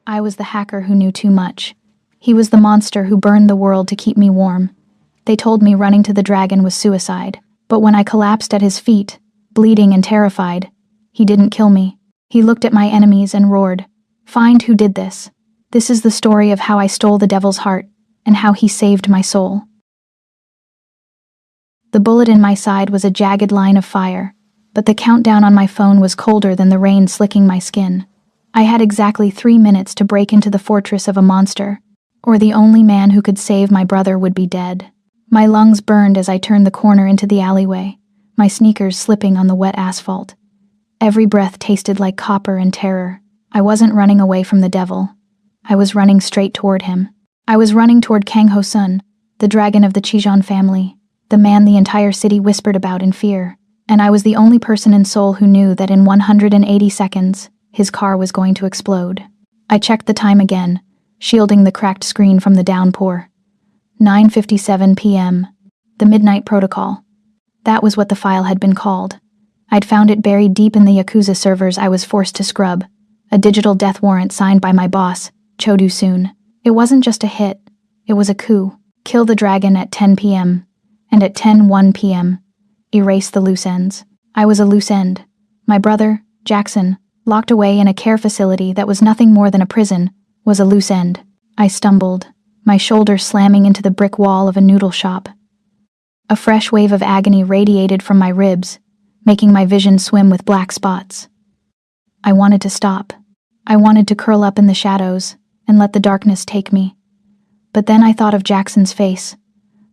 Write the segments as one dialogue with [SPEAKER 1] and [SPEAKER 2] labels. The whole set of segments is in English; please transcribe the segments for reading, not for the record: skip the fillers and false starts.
[SPEAKER 1] I was the hacker who knew too much. He was the monster who burned the world to keep me warm. They told me running to the dragon was suicide, but when I collapsed at his feet, bleeding and terrified, he didn't kill me. He looked at my enemies and roared, "Find who did this. This is the story of how I stole the devil's heart, and how he saved my soul." The bullet in my side was a jagged line of fire, but the countdown on my phone was colder than the rain slicking my skin. I had exactly 3 minutes to break into the fortress of a monster, or the only man who could save my brother would be dead. My lungs burned as I turned the corner into the alleyway, my sneakers slipping on the wet asphalt. Every breath tasted like copper and terror. I wasn't running away from the devil. I was running straight toward him. I was running toward Kang Ho-sun, the dragon of the Chijon family, the man the entire city whispered about in fear, and I was the only person in Seoul who knew that in 180 seconds, his car was going to explode. I checked the time again, shielding the cracked screen from the downpour. 9:57 p.m. The Midnight Protocol. That was what the file had been called. I'd found it buried deep in the Yakuza servers I was forced to scrub, a digital death warrant signed by my boss, Cho Do-soon. It wasn't just a hit, it was a coup. Kill the dragon at 10 p.m., and at 10:01 p.m., erase the loose ends. I was a loose end. My brother, Jackson, locked away in a care facility that was nothing more than a prison, was a loose end. I stumbled, my shoulder slamming into the brick wall of a noodle shop. A fresh wave of agony radiated from my ribs, making my vision swim with black spots. I wanted to stop. I wanted to curl up in the shadows and let the darkness take me. But then I thought of Jackson's face,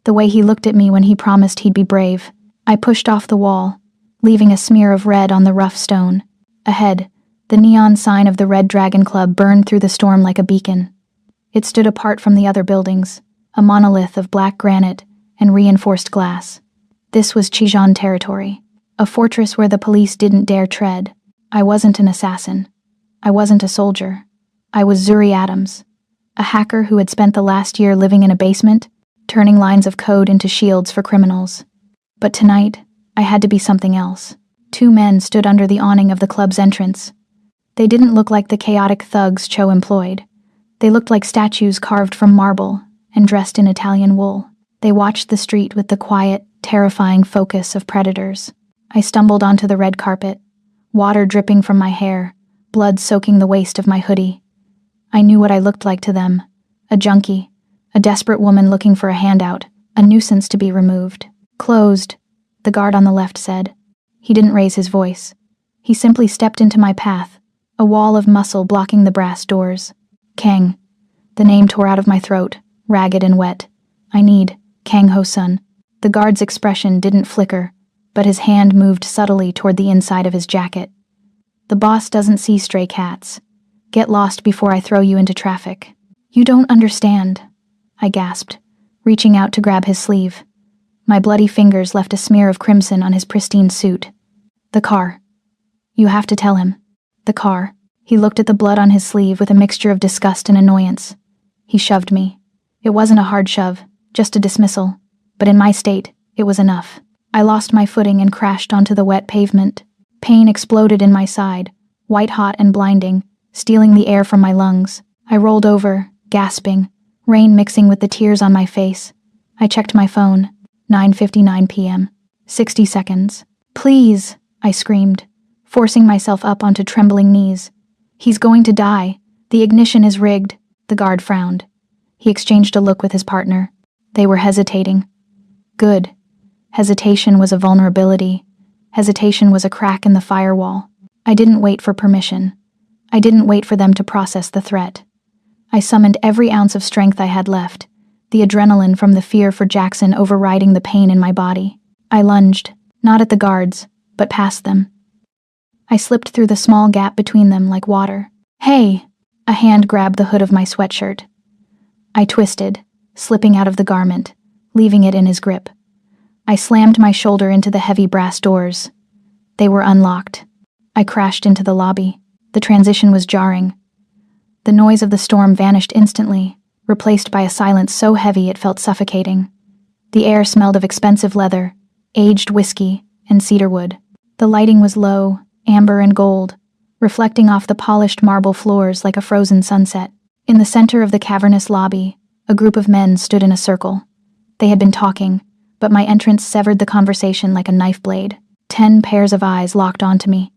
[SPEAKER 1] the way he looked at me when he promised he'd be brave. I pushed off the wall, leaving a smear of red on the rough stone. Ahead, the neon sign of the Red Dragon Club burned through the storm like a beacon. It stood apart from the other buildings, a monolith of black granite and reinforced glass. This was Chijon territory, a fortress where the police didn't dare tread. I wasn't an assassin. I wasn't a soldier. I was Zuri Adams, a hacker who had spent the last year living in a basement, turning lines of code into shields for criminals. But tonight, I had to be something else. 2 men stood under the awning of the club's entrance. They didn't look like the chaotic thugs Cho employed. They looked like statues carved from marble and dressed in Italian wool. They watched the street with the quiet, terrifying focus of predators. I stumbled onto the red carpet, water dripping from my hair, blood soaking the waist of my hoodie. I knew what I looked like to them: a junkie, a desperate woman looking for a handout, a nuisance to be removed. "Closed," the guard on the left said. He didn't raise his voice. He simply stepped into my path, a wall of muscle blocking the brass doors. "Kang." The name tore out of my throat, ragged and wet. "I need Kang Ho-sun." The guard's expression didn't flicker, but his hand moved subtly toward the inside of his jacket. "The boss doesn't see stray cats. Get lost before I throw you into traffic." "You don't understand," I gasped, reaching out to grab his sleeve. My bloody fingers left a smear of crimson on his pristine suit. "The car. You have to tell him." "The car." He looked at the blood on his sleeve with a mixture of disgust and annoyance. He shoved me. It wasn't a hard shove, just a dismissal, but in my state, it was enough. I lost my footing and crashed onto the wet pavement. Pain exploded in my side, white-hot and blinding, stealing the air from my lungs. I rolled over, gasping, rain mixing with the tears on my face. I checked my phone. 9:59 p.m. 60 seconds. "Please," I screamed, forcing myself up onto trembling knees. "He's going to die. The ignition is rigged." The guard frowned. He exchanged a look with his partner. They were hesitating. Good. Hesitation was a vulnerability. Hesitation was a crack in the firewall. I didn't wait for permission. I didn't wait for them to process the threat. I summoned every ounce of strength I had left, the adrenaline from the fear for Jackson overriding the pain in my body. I lunged, not at the guards, but past them. I slipped through the small gap between them like water. "Hey!" A hand grabbed the hood of my sweatshirt. I twisted, slipping out of the garment, leaving it in his grip. I slammed my shoulder into the heavy brass doors. They were unlocked. I crashed into the lobby. The transition was jarring. The noise of the storm vanished instantly, replaced by a silence so heavy it felt suffocating. The air smelled of expensive leather, aged whiskey, and cedarwood. The lighting was low, amber and gold, reflecting off the polished marble floors like a frozen sunset. In the center of the cavernous lobby, a group of men stood in a circle. They had been talking, but my entrance severed the conversation like a knife blade. 10 pairs of eyes locked onto me.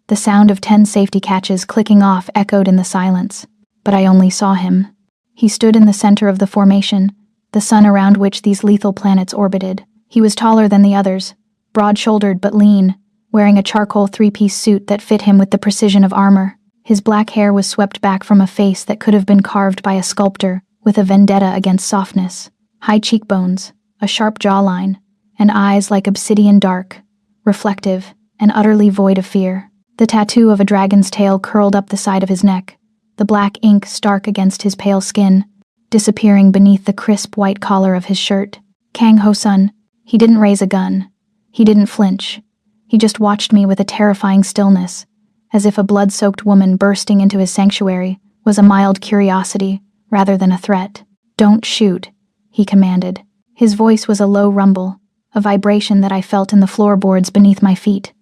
[SPEAKER 1] The sound of 10 safety catches clicking off echoed in the silence. But I only saw him. He stood in the center of the formation, the sun around which these lethal planets orbited. He was taller than the others, broad-shouldered but lean, wearing a charcoal three-piece suit that fit him with the precision of armor. His black hair was swept back from a face that could have been carved by a sculptor with a vendetta against softness. High cheekbones, a sharp jawline, and eyes like obsidian dark, reflective, and utterly void of fear. The tattoo of a dragon's tail curled up the side of his neck, the black ink stark against his pale skin, disappearing beneath the crisp white collar of his shirt. Kang Ho-sun. He didn't raise a gun. He didn't flinch. He just watched me with a terrifying stillness, as if a blood-soaked woman bursting into his sanctuary was a mild curiosity rather than a threat. "Don't shoot," he commanded. His voice was a low rumble, a vibration that I felt in the floorboards beneath my feet.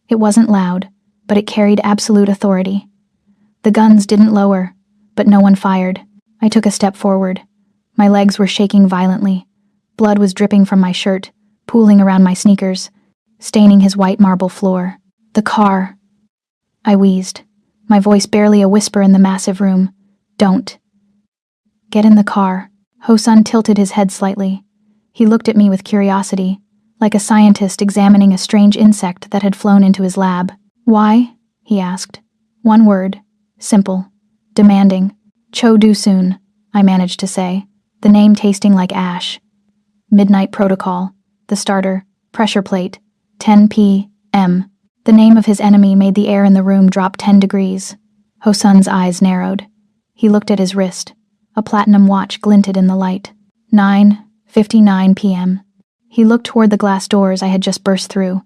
[SPEAKER 1] It wasn't loud, but it carried absolute authority. The guns didn't lower, but no one fired. I took a step forward. My legs were shaking violently. Blood was dripping from my shirt, pooling around my sneakers, staining his white marble floor. "The car," I wheezed, my voice barely a whisper in the massive room. "Don't." "Get in the car." Ho-sun tilted his head slightly. He looked at me with curiosity, like a scientist examining a strange insect that had flown into his lab. "Why?" he asked. One word, simple, demanding. "Cho Do-soon," I managed to say, the name tasting like ash. "Midnight Protocol, the starter, pressure plate, 10 p.m. The name of his enemy made the air in the room drop 10 degrees. Ho-sun's eyes narrowed. He looked at his wrist. A platinum watch glinted in the light. 9:59 p.m. He looked toward the glass doors I had just burst through.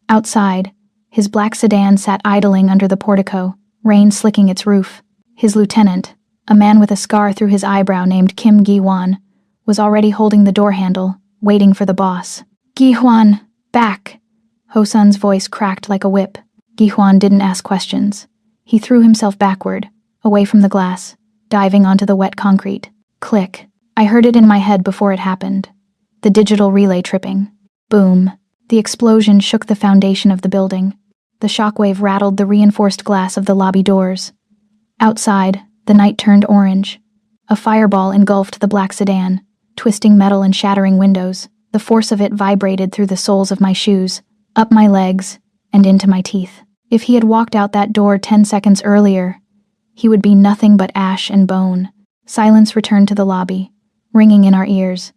[SPEAKER 1] Outside, his black sedan sat idling under the portico, rain slicking its roof. His lieutenant, a man with a scar through his eyebrow named Kim Gi-hwan, was already holding the door handle, waiting for the boss. "Gi-hwan, back!" Ho-sun's voice cracked like a whip. Gi-hwan didn't ask questions. He threw himself backward, away from the glass, diving onto the wet concrete. Click. I heard it in my head before it happened. The digital relay tripping. Boom. The explosion shook the foundation of the building. The shockwave rattled the reinforced glass of the lobby doors. Outside, the night turned orange. A fireball engulfed the black sedan, twisting metal and shattering windows. The force of it vibrated through the soles of my shoes, up my legs, and into my teeth. If he had walked out that door 10 seconds earlier, he would be nothing but ash and bone. Silence returned to the lobby, ringing in our ears.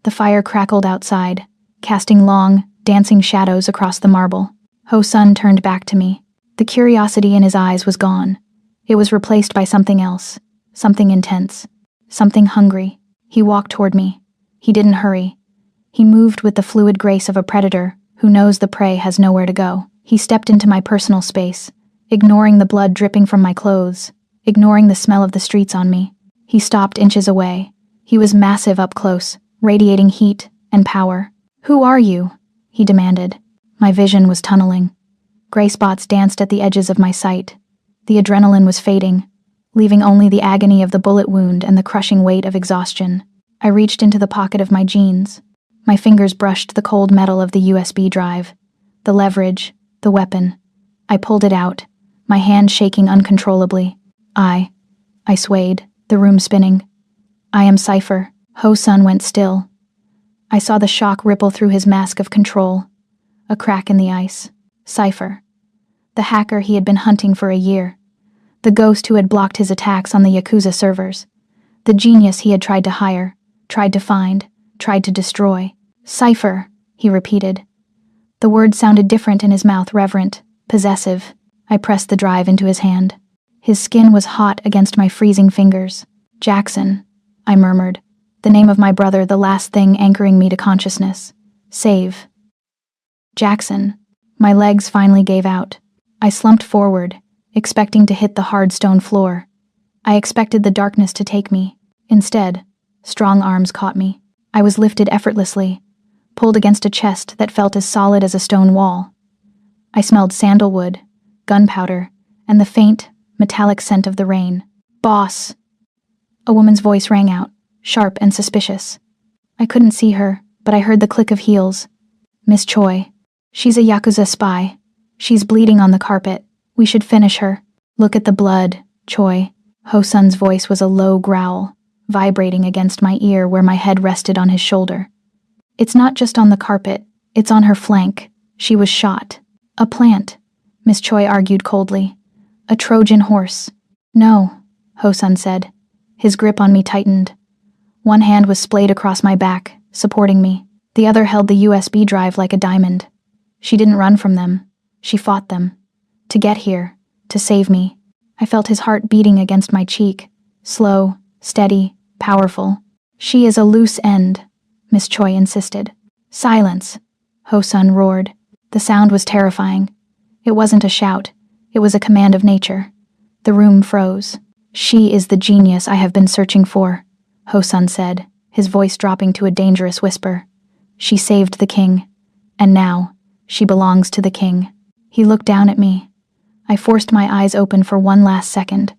[SPEAKER 1] The fire crackled outside, casting long, dancing shadows across the marble. Ho-sun turned back to me. The curiosity in his eyes was gone. It was replaced by something else, something intense, something hungry. He walked toward me. He didn't hurry. He moved with the fluid grace of a predator who knows the prey has nowhere to go. He stepped into my personal space, ignoring the blood dripping from my clothes, ignoring the smell of the streets on me. He stopped inches away. He was massive up close, radiating heat and power. "Who are you?" he demanded. My vision was tunneling. Gray spots danced at the edges of my sight. The adrenaline was fading, leaving only the agony of the bullet wound and the crushing weight of exhaustion. I reached into the pocket of my jeans. My fingers brushed the cold metal of the USB drive, the leverage, the weapon. I pulled it out, my hand shaking uncontrollably. I swayed, the room spinning. "I am Cypher." Ho-sun went still. I saw the shock ripple through his mask of control. A crack in the ice. Cypher. The hacker he had been hunting for a year. The ghost who had blocked his attacks on the Yakuza servers. The genius he had tried to hire, tried to find, tried to destroy. "Cypher," he repeated. The word sounded different in his mouth, reverent, possessive. I pressed the drive into his hand. His skin was hot against my freezing fingers. "Jackson," I murmured, the name of my brother the last thing anchoring me to consciousness. "Save." Jackson. My legs finally gave out. I slumped forward, expecting to hit the hard stone floor. I expected the darkness to take me. Instead, strong arms caught me. I was lifted effortlessly, pulled against a chest that felt as solid as a stone wall. I smelled sandalwood, gunpowder, and the faint, metallic scent of the rain. "Boss!" A woman's voice rang out, sharp and suspicious. I couldn't see her, but I heard the click of heels. "Miss Choi. She's a Yakuza spy. She's bleeding on the carpet. We should finish her." "Look at the blood, Choi." Ho-sun's voice was a low growl, vibrating against my ear where my head rested on his shoulder. "It's not just on the carpet, it's on her flank. She was shot." "A plant," Miss Choi argued coldly. "A Trojan horse." "No," Ho-sun said. His grip on me tightened. One hand was splayed across my back, supporting me. The other held the USB drive like a diamond. She didn't run from them. She fought them. To get here, to save me. I felt his heart beating against my cheek. Slow, steady, powerful. "She is a loose end," Miss Choi insisted. "Silence," Ho-sun roared. The sound was terrifying. It wasn't a shout. It was a command of nature. The room froze. "She is the genius I have been searching for," Ho-sun said, his voice dropping to a dangerous whisper. "She saved the king. And now, she belongs to the king." He looked down at me. I forced my eyes open for one last second.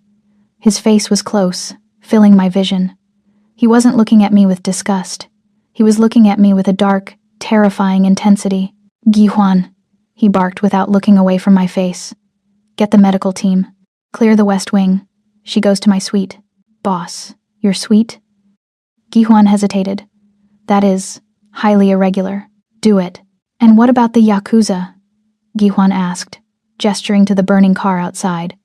[SPEAKER 1] His face was close, filling my vision. He wasn't looking at me with disgust. He was looking at me with a dark, terrifying intensity. "Gi-hwan," he barked without looking away from my face. "Get the medical team. Clear the West Wing. She goes to my suite." "Boss, your suite?" Gi-hwan hesitated. "That is highly irregular. Do it." "And what about the Yakuza?" Gi-hwan asked, gesturing to the burning car outside.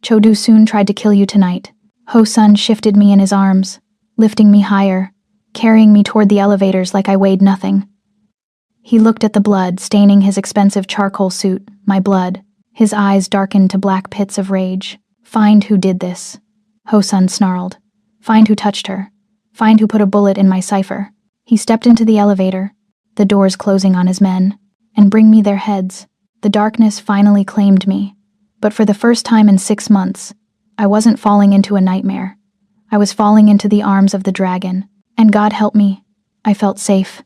[SPEAKER 1] "Chodu soon tried to kill you tonight." Ho-sun shifted me in his arms, lifting me higher, carrying me toward the elevators like I weighed nothing. He looked at the blood staining his expensive charcoal suit, my blood. His eyes darkened to black pits of rage. "Find who did this," Ho-sun snarled. "Find who touched her. Find who put a bullet in my cipher." He stepped into the elevator, the doors closing on his men. "And bring me their heads." The darkness finally claimed me. But for the first time in 6 months, I wasn't falling into a nightmare. I was falling into the arms of the dragon. And God help me, I felt safe.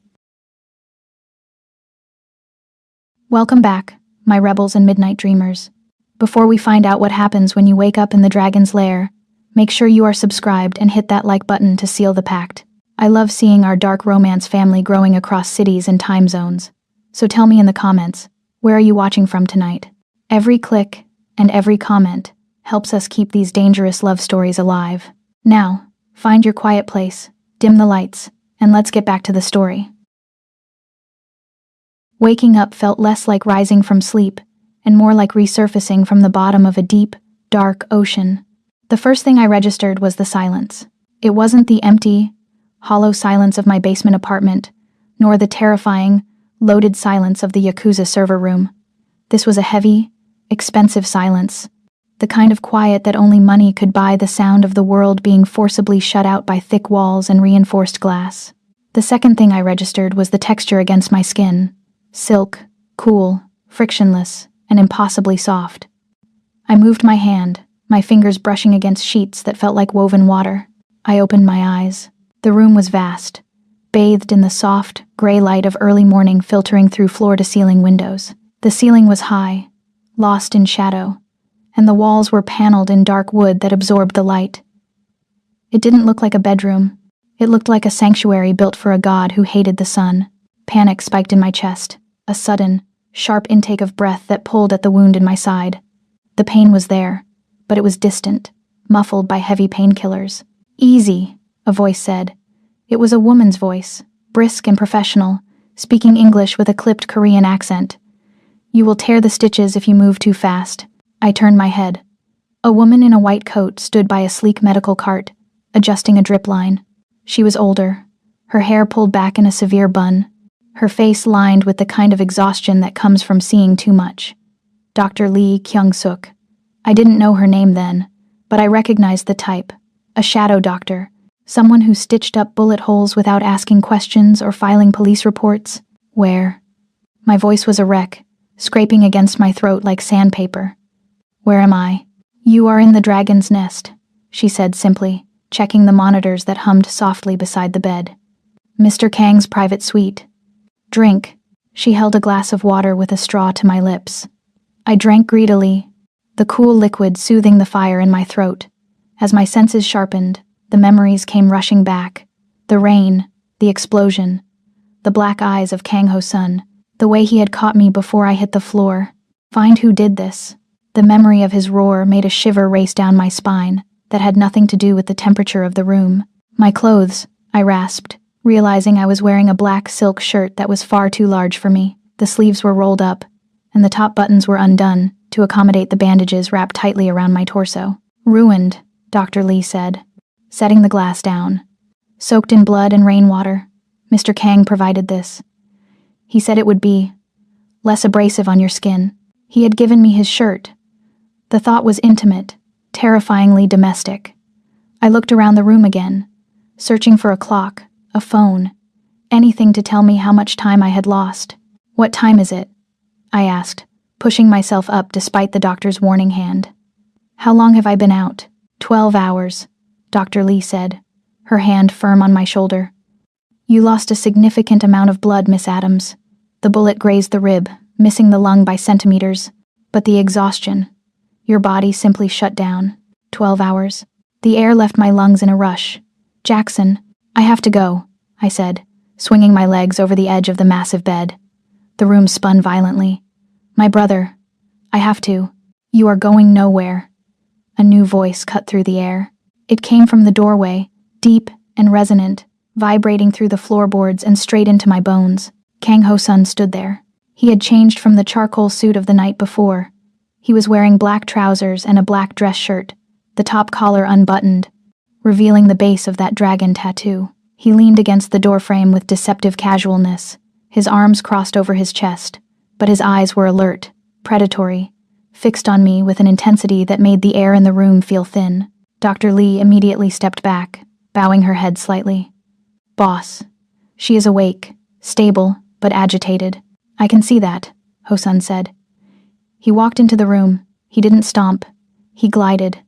[SPEAKER 1] Welcome back, my rebels and midnight dreamers. Before we find out what happens when you wake up in the dragon's lair, make sure you are subscribed and hit that like button to seal the pact. I love seeing our dark romance family growing across cities and time zones. So tell me in the comments, where are you watching from tonight? Every click and every comment helps us keep these dangerous love stories alive. Now, find your quiet place, dim the lights, and let's get back to the story. Waking up felt less like rising from sleep, and more like resurfacing from the bottom of a deep, dark ocean. The first thing I registered was the silence. It wasn't the empty, hollow silence of my basement apartment, nor the terrifying, loaded silence of the Yakuza server room. This was a heavy, expensive silence, the kind of quiet that only money could buy, the sound of the world being forcibly shut out by thick walls and reinforced glass. The second thing I registered was the texture against my skin. Silk, cool, frictionless, and impossibly soft. I moved my hand, my fingers brushing against sheets that felt like woven water. I opened my eyes. The room was vast, bathed in the soft, gray light of early morning filtering through floor-to-ceiling windows. The ceiling was high, lost in shadow, and the walls were paneled in dark wood that absorbed the light. It didn't look like a bedroom. It looked like a sanctuary built for a god who hated the sun. Panic spiked in my chest, a sudden, sharp intake of breath that pulled at the wound in my side. The pain was there, but it was distant, muffled by heavy painkillers. "Easy," a voice said. It was a woman's voice, brisk and professional, speaking English with a clipped Korean accent. "You will tear the stitches if you move too fast." I turned my head. A woman in a white coat stood by a sleek medical cart, adjusting a drip line. She was older, her hair pulled back in a severe bun, her face lined with the kind of exhaustion that comes from seeing too much. Dr. Lee Kyung-suk. I didn't know her name then, but I recognized the type. A shadow doctor, someone who stitched up bullet holes without asking questions or filing police reports. Where? My voice was a wreck, scraping against my throat like sandpaper. "Where am I?" "You are in the dragon's nest," she said simply, checking the monitors that hummed softly beside the bed. "Mr. Kang's private suite. Drink." She held a glass of water with a straw to my lips. I drank greedily, the cool liquid soothing the fire in my throat. As my senses sharpened, the memories came rushing back. The rain, the explosion, the black eyes of Kang Ho-sun, the way he had caught me before I hit the floor. Find who did this. The memory of his roar made a shiver race down my spine that had nothing to do with the temperature of the room. My clothes, I rasped, realizing I was wearing a black silk shirt that was far too large for me. The sleeves were rolled up, and the top buttons were undone to accommodate the bandages wrapped tightly around my torso. Ruined, Dr. Lee said, setting the glass down. Soaked in blood and rainwater, Mr. Kang provided this. He said it would be less abrasive on your skin. He had given me his shirt. The thought was intimate, terrifyingly domestic. I looked around the room again, searching for a clock, a phone, anything to tell me how much time I had lost. What time is it? I asked, pushing myself up despite the doctor's warning hand. How long have I been out? 12 hours, Dr. Lee said, her hand firm on my shoulder. You lost a significant amount of blood, Miss Adams. The bullet grazed the rib, missing the lung by centimeters. But the exhaustion. Your body simply shut down. 12 hours. The air left my lungs in a rush. Jackson, I have to go, I said, swinging my legs over the edge of the massive bed. The room spun violently. My brother. I have to. You are going nowhere. A new voice cut through the air. It came from the doorway, deep and resonant, vibrating through the floorboards and straight into my bones. Kang Ho-sun stood there. He had changed from the charcoal suit of the night before. He was wearing black trousers and a black dress shirt, the top collar unbuttoned, revealing the base of that dragon tattoo. He leaned against the doorframe with deceptive casualness, his arms crossed over his chest, but his eyes were alert, predatory, fixed on me with an intensity that made the air in the room feel thin. Dr. Lee immediately stepped back, bowing her head slightly. Boss. She is awake, stable, but agitated. I can see that, Ho-sun said. He walked into the room. He didn't stomp. He glided.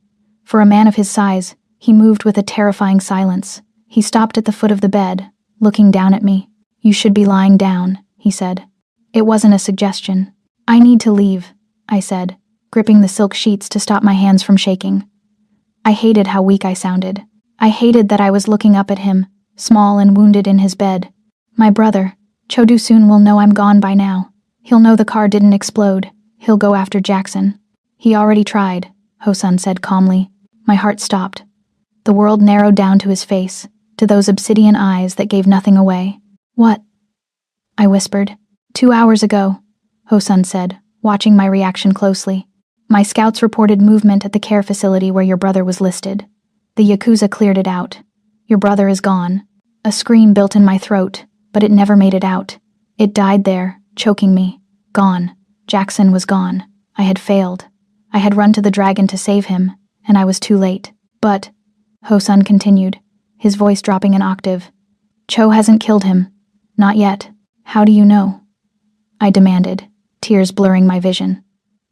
[SPEAKER 1] For a man of his size, he moved with a terrifying silence. He stopped at the foot of the bed, looking down at me. You should be lying down, he said. It wasn't a suggestion. I need to leave, I said, gripping the silk sheets to stop my hands from shaking. I hated how weak I sounded. I hated that I was looking up at him, small and wounded in his bed. My brother, Chodu soon will know I'm gone by now. He'll know the car didn't explode. He'll go after Jackson. He already tried, Ho-sun said calmly. My heart stopped. The world narrowed down to his face, to those obsidian eyes that gave nothing away. What? I whispered. 2 hours ago, Ho-sun said, watching my reaction closely. My scouts reported movement at the care facility where your brother was listed. The Yakuza cleared it out. Your brother is gone. A scream built in my throat, but it never made it out. It died there, choking me. Gone. Jackson was gone. I had failed. I had run to the dragon to save him, and I was too late. But, Ho-sun continued, his voice dropping an octave, Cho hasn't killed him. Not yet. How do you know? I demanded, tears blurring my vision.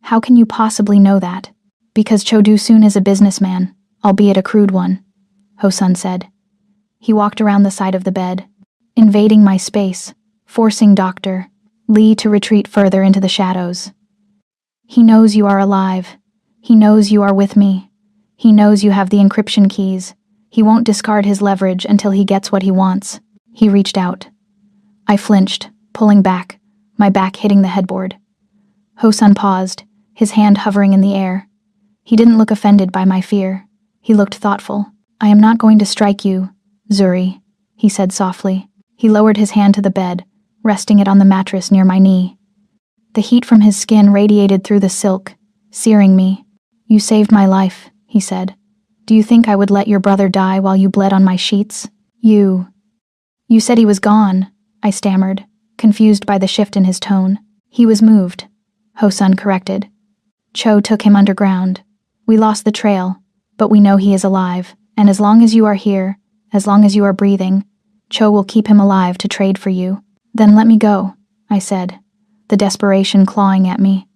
[SPEAKER 1] How can you possibly know that? Because Cho Do-soon is a businessman, albeit a crude one, Ho-sun said. He walked around the side of the bed, invading my space, forcing Dr. Lee to retreat further into the shadows. He knows you are alive. He knows you are with me. He knows you have the encryption keys. He won't discard his leverage until he gets what he wants. He reached out. I flinched, pulling back, my back hitting the headboard. Ho-sun paused, his hand hovering in the air. He didn't look offended by my fear. He looked thoughtful. I am not going to strike you, Zuri, he said softly. He lowered his hand to the bed, resting it on the mattress near my knee. The heat from his skin radiated through the silk, searing me. You saved my life, he said. Do you think I would let your brother die while you bled on my sheets? You said he was gone, I stammered, confused by the shift in his tone. He was moved, Ho-sun corrected. Cho took him underground. We lost the trail, but we know he is alive, and as long as you are here, as long as you are breathing, Cho will keep him alive to trade for you. Then let me go, I said, the desperation clawing at me.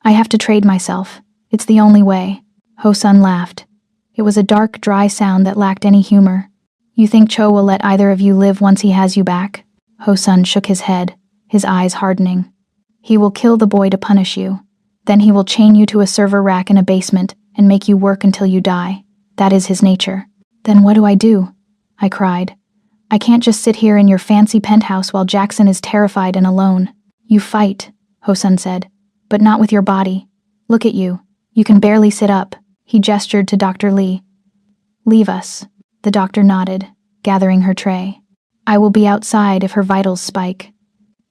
[SPEAKER 1] I have to trade myself. It's the only way. Ho-sun laughed. It was a dark, dry sound that lacked any humor. You think Cho will let either of you live once he has you back? Ho-sun shook his head, his eyes hardening. He will kill the boy to punish you. Then he will chain you to a server rack in a basement and make you work until you die. That is his nature. Then what do? I cried. I can't just sit here in your fancy penthouse while Jackson is terrified and alone. You fight, Hosun said, but not with your body. Look at you. You can barely sit up. He gestured to Dr. Lee. Leave us. The doctor nodded, gathering her tray. I will be outside if her vitals spike.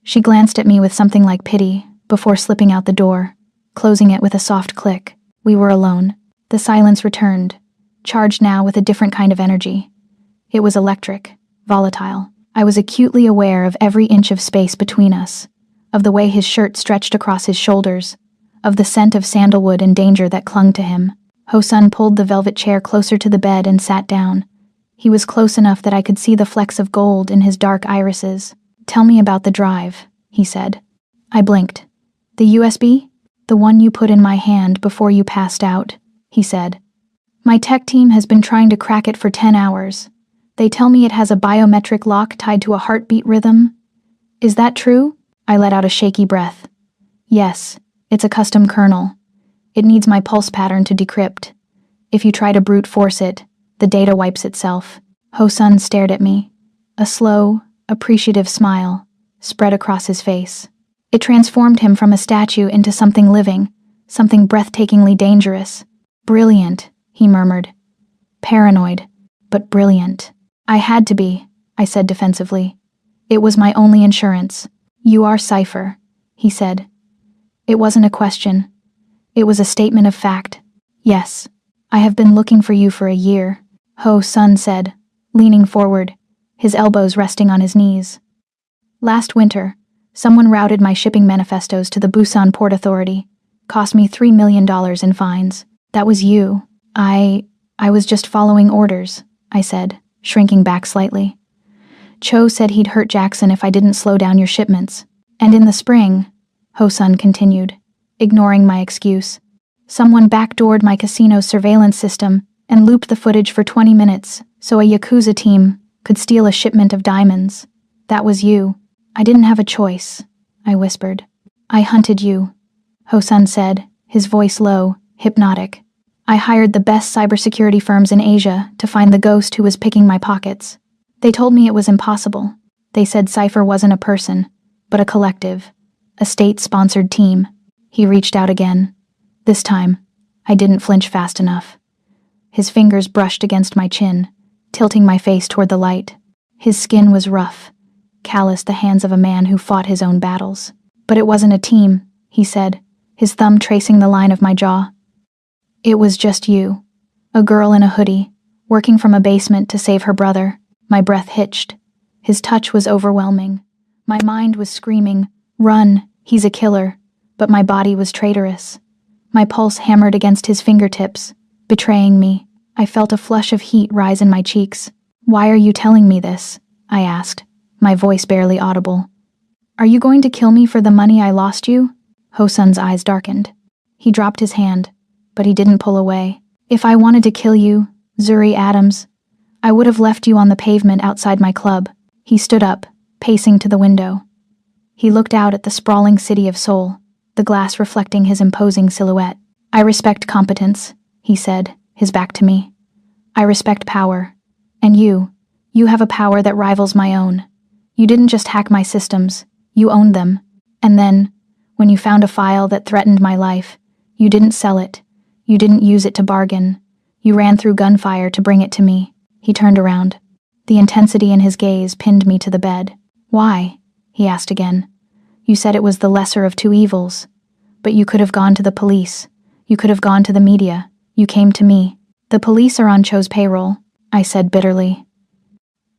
[SPEAKER 1] She glanced at me with something like pity before slipping out the door, closing it with a soft click. We were alone. The silence returned, charged now with a different kind of energy. It was electric, volatile. I was acutely aware of every inch of space between us, of the way his shirt stretched across his shoulders, of the scent of sandalwood and danger that clung to him. Hosun pulled the velvet chair closer to the bed and sat down. He was close enough that I could see the flecks of gold in his dark irises. Tell me about the drive, he said. I blinked. The USB? The one you put in my hand before you passed out, he said. My tech team has been trying to crack it for 10 hours. They tell me it has a biometric lock tied to a heartbeat rhythm. Is that true? I let out a shaky breath. Yes, it's a custom kernel. It needs my pulse pattern to decrypt. If you try to brute force it, the data wipes itself. Hosun stared at me. A slow, appreciative smile spread across his face. It transformed him from a statue into something living, something breathtakingly dangerous. Brilliant, he murmured. Paranoid, but brilliant. I had to be, I said defensively. It was my only insurance. You are Cypher, he said. It wasn't a question. It was a statement of fact. Yes, I have been looking for you for a year, Hosun said, leaning forward, his elbows resting on his knees. Last winter, someone routed my shipping manifestos to the Busan Port Authority. Cost me $3 million in fines. That was you. I was just following orders, I said, shrinking back slightly. Cho said he'd hurt Jackson if I didn't slow down your shipments. And in the spring, Hosun continued, ignoring my excuse, someone backdoored my casino's surveillance system and looped the footage for 20 minutes so a Yakuza team could steal a shipment of diamonds. That was you. I didn't have a choice, I whispered. I hunted you, Hosun said, his voice low, hypnotic. I hired the best cybersecurity firms in Asia to find the ghost who was picking my pockets. They told me it was impossible. They said Cypher wasn't a person, but a collective, a state-sponsored team. He reached out again. This time, I didn't flinch fast enough. His fingers brushed against my chin, tilting my face toward the light. His skin was rough, calloused the hands of a man who fought his own battles. But it wasn't a team, he said, his thumb tracing the line of my jaw. It was just you, a girl in a hoodie, working from a basement to save her brother. My breath hitched. His touch was overwhelming. My mind was screaming, run, he's a killer, but my body was traitorous. My pulse hammered against his fingertips, betraying me. I felt a flush of heat rise in my cheeks. Why are you telling me this? I asked, my voice barely audible. Are you going to kill me for the money I lost you? Hosun's eyes darkened. He dropped his hand, but he didn't pull away. If I wanted to kill you, Zuri Adams, I would have left you on the pavement outside my club. He stood up, pacing to the window. He looked out at the sprawling city of Seoul, the glass reflecting his imposing silhouette. I respect competence, he said, his back to me. I respect power. And you have a power that rivals my own. You didn't just hack my systems, you owned them. And then, when you found a file that threatened my life, you didn't sell it. You didn't use it to bargain. You ran through gunfire to bring it to me. He turned around. The intensity in his gaze pinned me to the bed. Why? He asked again. You said it was the lesser of two evils. But you could have gone to the police. You could have gone to the media. You came to me. The police are on Cho's payroll, I said bitterly.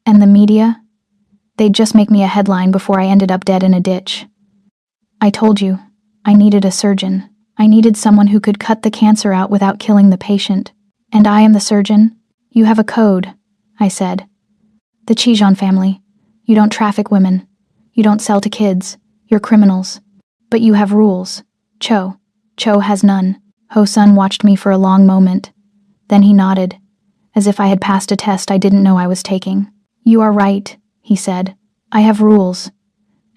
[SPEAKER 1] And the media? They'd just make me a headline before I ended up dead in a ditch. I told you, I needed a surgeon. I needed someone who could cut the cancer out without killing the patient. And I am the surgeon? You have a code, I said. The Chijon family. You don't traffic women. You don't sell to kids. You're criminals. But you have rules. Cho has none. Hosun watched me for a long moment. Then he nodded, as if I had passed a test I didn't know I was taking. You are right, he said. I have rules.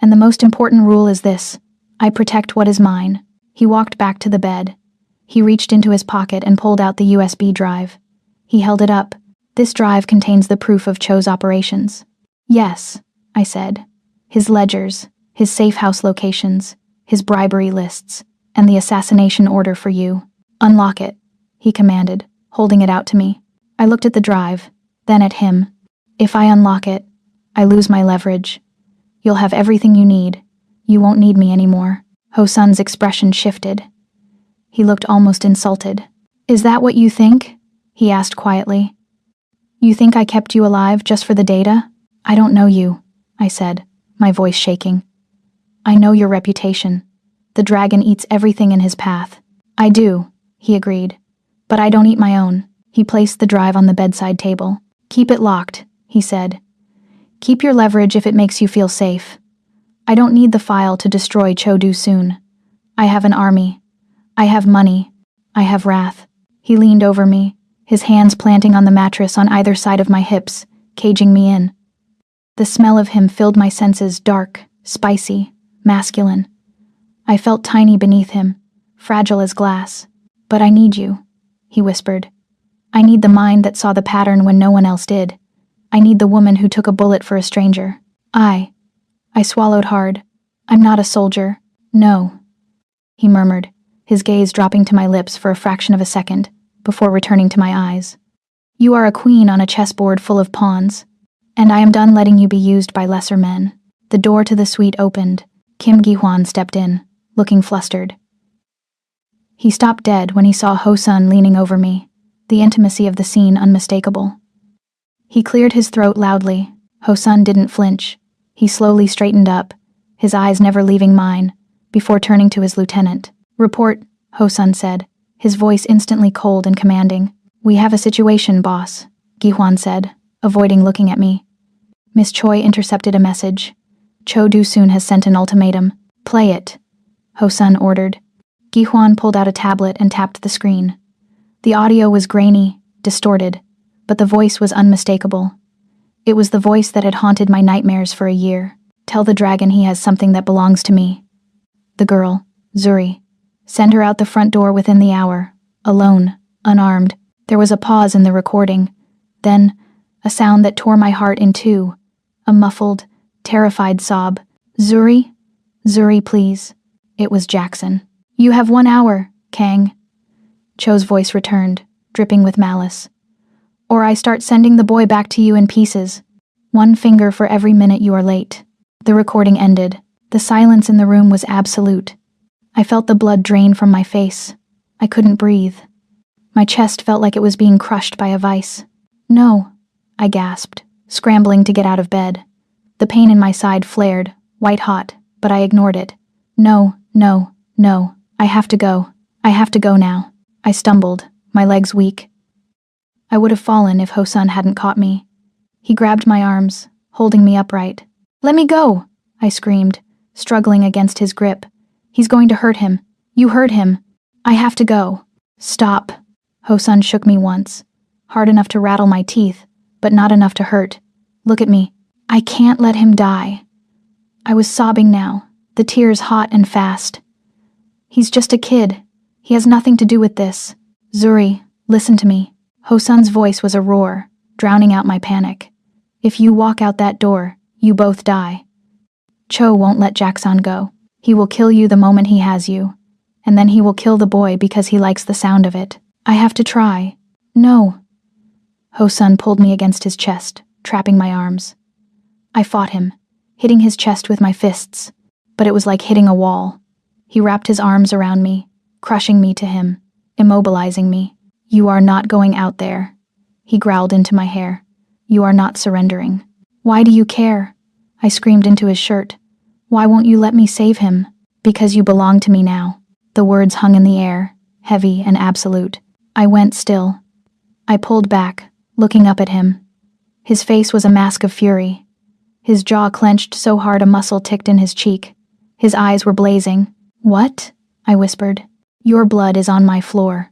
[SPEAKER 1] And the most important rule is this. I protect what is mine. He walked back to the bed. He reached into his pocket and pulled out the USB drive. He held it up. This drive contains the proof of Cho's operations. Yes, I said. His ledgers, his safe house locations, his bribery lists, and the assassination order for you. Unlock it, he commanded, holding it out to me. I looked at the drive, then at him. If I unlock it, I lose my leverage. You'll have everything you need. You won't need me anymore. Ho-sun's expression shifted. He looked almost insulted. Is that what you think? He asked quietly. You think I kept you alive just for the data? I don't know you, I said, my voice shaking. I know your reputation. The dragon eats everything in his path. I do, he agreed. But I don't eat my own. He placed the drive on the bedside table. Keep it locked, he said. Keep your leverage if it makes you feel safe. I don't need the file to destroy Cho soon. I have an army. I have money. I have wrath. He leaned over me, his hands planting on the mattress on either side of my hips, caging me in. The smell of him filled my senses, dark, spicy, masculine. I felt tiny beneath him, fragile as glass. But I need you, he whispered. I need the mind that saw the pattern when no one else did. I need the woman who took a bullet for a stranger. I swallowed hard. I'm not a soldier. No, he murmured, his gaze dropping to my lips for a fraction of a second, before returning to my eyes. You are a queen on a chessboard full of pawns, and I am done letting you be used by lesser men. The door to the suite opened. Kim Gi-hwan stepped in, looking flustered. He stopped dead when he saw Ho-sun leaning over me, the intimacy of the scene unmistakable. He cleared his throat loudly. Ho-sun didn't flinch. He slowly straightened up, his eyes never leaving mine, before turning to his lieutenant. Report, Ho-sun said, his voice instantly cold and commanding. We have a situation, boss, Gi-hwan said, avoiding looking at me. Miss Choi intercepted a message. Cho Do-soon has sent an ultimatum. Play it, Ho-sun ordered. Gi-hwan pulled out a tablet and tapped the screen. The audio was grainy, distorted, but the voice was unmistakable. It was the voice that had haunted my nightmares for a year. Tell the dragon he has something that belongs to me. The girl, Zuri. Send her out the front door within the hour, alone, unarmed. There was a pause in the recording. Then, a sound that tore my heart in two. A muffled, terrified sob. Zuri? Zuri, please. It was Jackson. You have 1 hour, Kang. Cho's voice returned, dripping with malice. Or I start sending the boy back to you in pieces. 1 finger for every minute you are late. The recording ended. The silence in the room was absolute. I felt the blood drain from my face. I couldn't breathe. My chest felt like it was being crushed by a vice. No, I gasped, scrambling to get out of bed. The pain in my side flared, white hot, but I ignored it. No, no, no, I have to go. I have to go now. I stumbled, my legs weak. I would have fallen if Ho-sun hadn't caught me. He grabbed my arms, holding me upright. Let me go, I screamed, struggling against his grip. He's going to hurt him. You heard him. I have to go. Stop. Ho-sun shook me once, hard enough to rattle my teeth, but not enough to hurt. Look at me. I can't let him die. I was sobbing now, the tears hot and fast. He's just a kid. He has nothing to do with this. Zuri, listen to me. Ho-sun's voice was a roar, drowning out my panic. If you walk out that door, you both die. Cho won't let Jackson go. He will kill you the moment he has you, and then he will kill the boy because he likes the sound of it. I have to try. No. Ho-sun pulled me against his chest, trapping my arms. I fought him, hitting his chest with my fists, but it was like hitting a wall. He wrapped his arms around me, crushing me to him, immobilizing me. You are not going out there. He growled into my hair. You are not surrendering. Why do you care? I screamed into his shirt. Why won't you let me save him? Because you belong to me now. The words hung in the air, heavy and absolute. I went still. I pulled back, looking up at him. His face was a mask of fury. His jaw clenched so hard a muscle ticked in his cheek. His eyes were blazing. What? I whispered. Your blood is on my floor.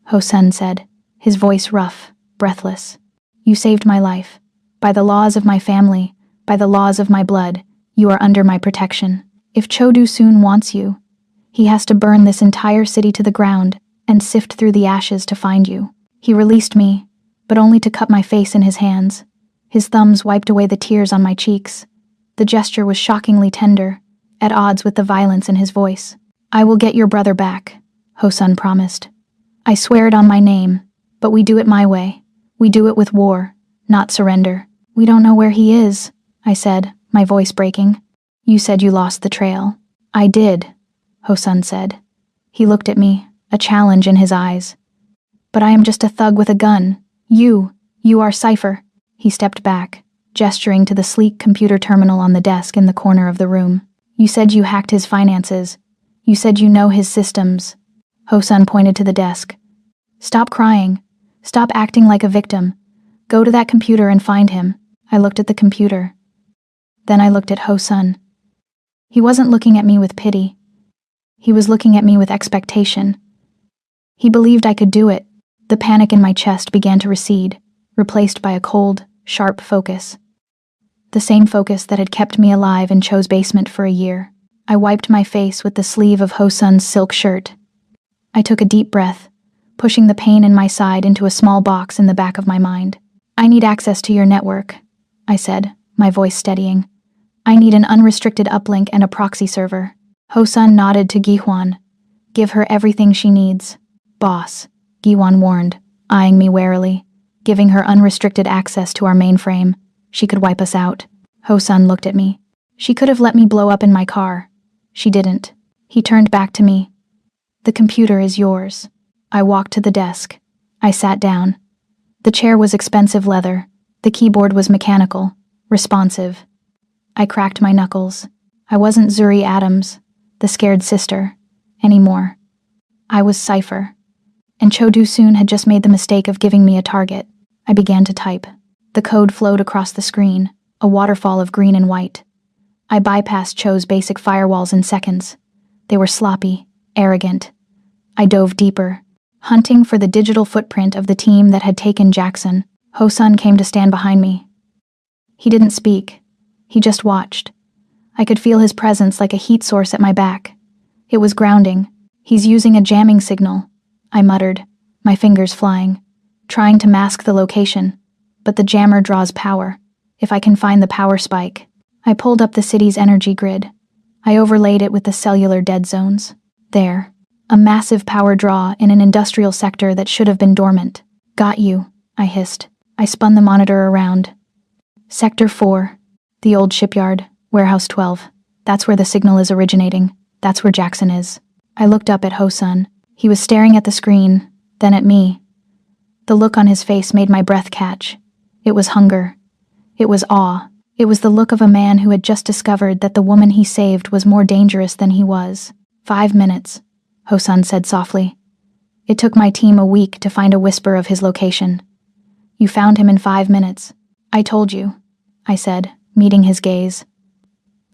[SPEAKER 1] Ho-sun said, his voice rough, breathless. You saved my life. By the laws of my family, by the laws of my blood, you are under my protection. If Cho Do-soon wants you, He has to burn this entire city to the ground and sift through the ashes to find you. He released me, but only to cut my face in his hands. His thumbs wiped away the tears on my cheeks. The gesture was shockingly tender, at odds with the violence in his voice. I will get your brother back, Hosun promised. I swear it on my name, but we do it my way. We do it with war, not surrender. We don't know where he is, I said, my voice breaking. You said you lost the trail. I did, Hosun said. He looked at me, a challenge in his eyes. But I am just a thug with a gun. You are Cypher. He stepped back, gesturing to the sleek computer terminal on the desk in the corner of the room. You said you hacked his finances. You said you know his systems. Hosun pointed to the desk. Stop crying. Stop acting like a victim. Go to that computer and find him. I looked at the computer. Then I looked at Hosun. He wasn't looking at me with pity. He was looking at me with expectation. He believed I could do it. The panic in my chest began to recede, replaced by a cold, sharp focus. The same focus that had kept me alive in Cho's basement for a year. I wiped my face with the sleeve of Hosun's silk shirt. I took a deep breath, pushing the pain in my side into a small box in the back of my mind. I need access to your network, I said, my voice steadying. I need an unrestricted uplink and a proxy server. Hosun nodded to Gihwan. Give her everything she needs. Boss, Gihwan warned, eyeing me warily. Giving her unrestricted access to our mainframe, she could wipe us out. Hosun looked at me. She could have let me blow up in my car. She didn't. He turned back to me. The computer is yours. I walked to the desk. I sat down. The chair was expensive leather. The keyboard was mechanical, responsive. I cracked my knuckles. I wasn't Zuri Adams, the scared sister, anymore. I was Cypher. And Cho Do-soon had just made the mistake of giving me a target. I began to type. The code flowed across the screen, a waterfall of green and white. I bypassed Cho's basic firewalls in seconds. They were sloppy, arrogant. I dove deeper, hunting for the digital footprint of the team that had taken Jackson. Hosun came to stand behind me. He didn't speak. He just watched. I could feel his presence like a heat source at my back. It was grounding. He's using a jamming signal, I muttered, my fingers flying, trying to mask the location. But the jammer draws power. If I can find the power spike. I pulled up the city's energy grid. I overlaid it with the cellular dead zones. There. A massive power draw in an industrial sector that should have been dormant. Got you, I hissed. I spun the monitor around. Sector 4. The old shipyard. Warehouse 12. That's where the signal is originating. That's where Jackson is. I looked up at Hosun. He was staring at the screen, then at me. The look on his face made my breath catch. It was hunger. It was awe. It was the look of a man who had just discovered that the woman he saved was more dangerous than he was. 5 minutes, Hosun said softly. It took my team a week to find a whisper of his location. You found him in 5 minutes. I told you, I said, meeting his gaze.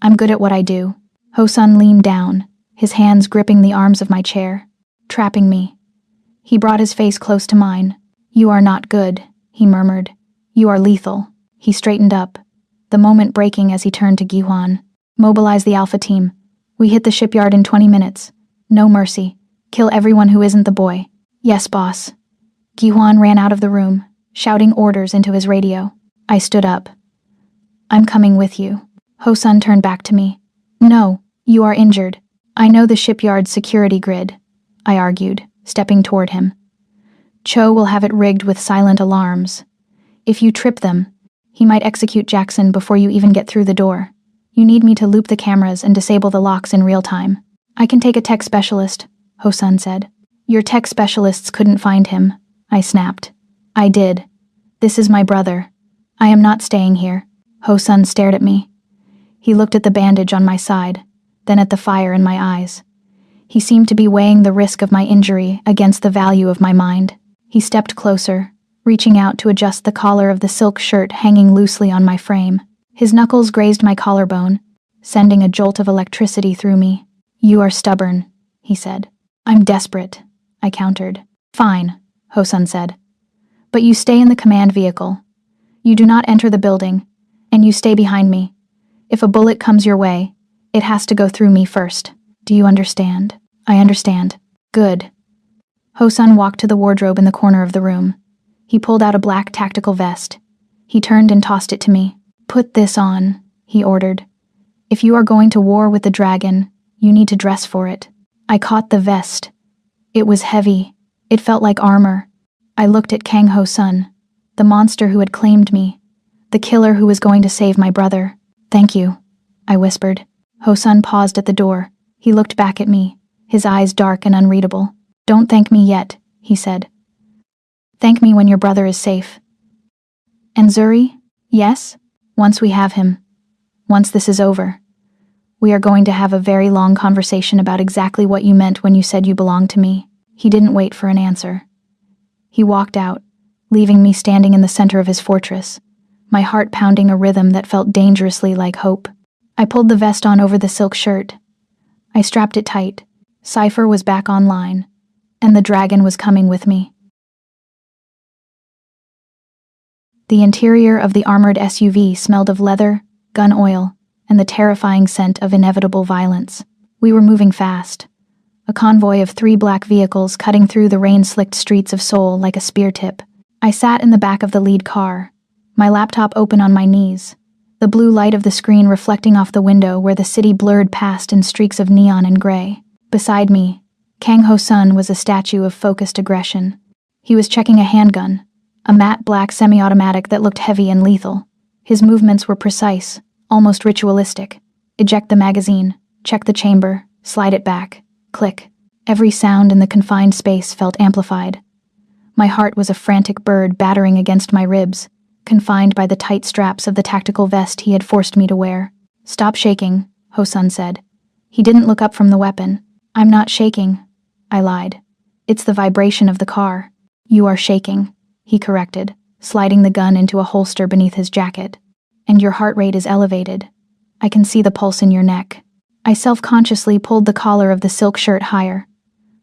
[SPEAKER 1] I'm good at what I do. Hosun leaned down, his hands gripping the arms of my chair, trapping me. He brought his face close to mine. You are not good, he murmured. You are lethal. He straightened up, the moment breaking as he turned to Gihwan. Mobilize the Alpha team. We hit the shipyard in 20 minutes. No mercy. Kill everyone who isn't the boy. Yes, boss. Gihwan ran out of the room, shouting orders into his radio. I stood up. I'm coming with you. Hosun turned back to me. No, you are injured. I know the shipyard's security grid, I argued, stepping toward him. Cho will have it rigged with silent alarms. If you trip them, he might execute Jackson before you even get through the door. You need me to loop the cameras and disable the locks in real time. I can take a tech specialist, Hosun said. Your tech specialists couldn't find him, I snapped. I did. This is my brother. I am not staying here. Hosun stared at me. He looked at the bandage on my side, then at the fire in my eyes. He seemed to be weighing the risk of my injury against the value of my mind. He stepped closer, reaching out to adjust the collar of the silk shirt hanging loosely on my frame. His knuckles grazed my collarbone, sending a jolt of electricity through me. You are stubborn, he said. I'm desperate, I countered. Fine, Hosun said. But you stay in the command vehicle. You do not enter the building, and you stay behind me. If a bullet comes your way, it has to go through me first. Do you understand? I understand. Good. Ho-sun walked to the wardrobe in the corner of the room. He pulled out a black tactical vest. He turned and tossed it to me. Put this on, he ordered. If you are going to war with the dragon, you need to dress for it. I caught the vest. It was heavy. It felt like armor. I looked at Kang Ho-sun, the monster who had claimed me, the killer who was going to save my brother. Thank you, I whispered. Ho-sun paused at the door. He looked back at me, his eyes dark and unreadable. Don't thank me yet, he said. Thank me when your brother is safe. And Zuri? Yes? Once we have him. Once this is over. We are going to have a very long conversation about exactly what you meant when you said you belonged to me. He didn't wait for an answer. He walked out, leaving me standing in the center of his fortress, my heart pounding a rhythm that felt dangerously like hope. I pulled the vest on over the silk shirt. I strapped it tight. Cypher was back online, and the dragon was coming with me. The interior of the armored SUV smelled of leather, gun oil, and the terrifying scent of inevitable violence. We were moving fast, a convoy of 3 black vehicles cutting through the rain-slicked streets of Seoul like a spear tip. I sat in the back of the lead car, my laptop open on my knees, the blue light of the screen reflecting off the window where the city blurred past in streaks of neon and gray. Beside me, Kang Ho-sun was a statue of focused aggression. He was checking a handgun, a matte black semi-automatic that looked heavy and lethal. His movements were precise, almost ritualistic. Eject the magazine, check the chamber, slide it back, click. Every sound in the confined space felt amplified. My heart was a frantic bird battering against my ribs, confined by the tight straps of the tactical vest he had forced me to wear. Stop shaking, Ho-sun said. He didn't look up from the weapon. I'm not shaking, I lied. It's the vibration of the car. You are shaking, he corrected, sliding the gun into a holster beneath his jacket. And your heart rate is elevated. I can see the pulse in your neck. I self-consciously pulled the collar of the silk shirt higher.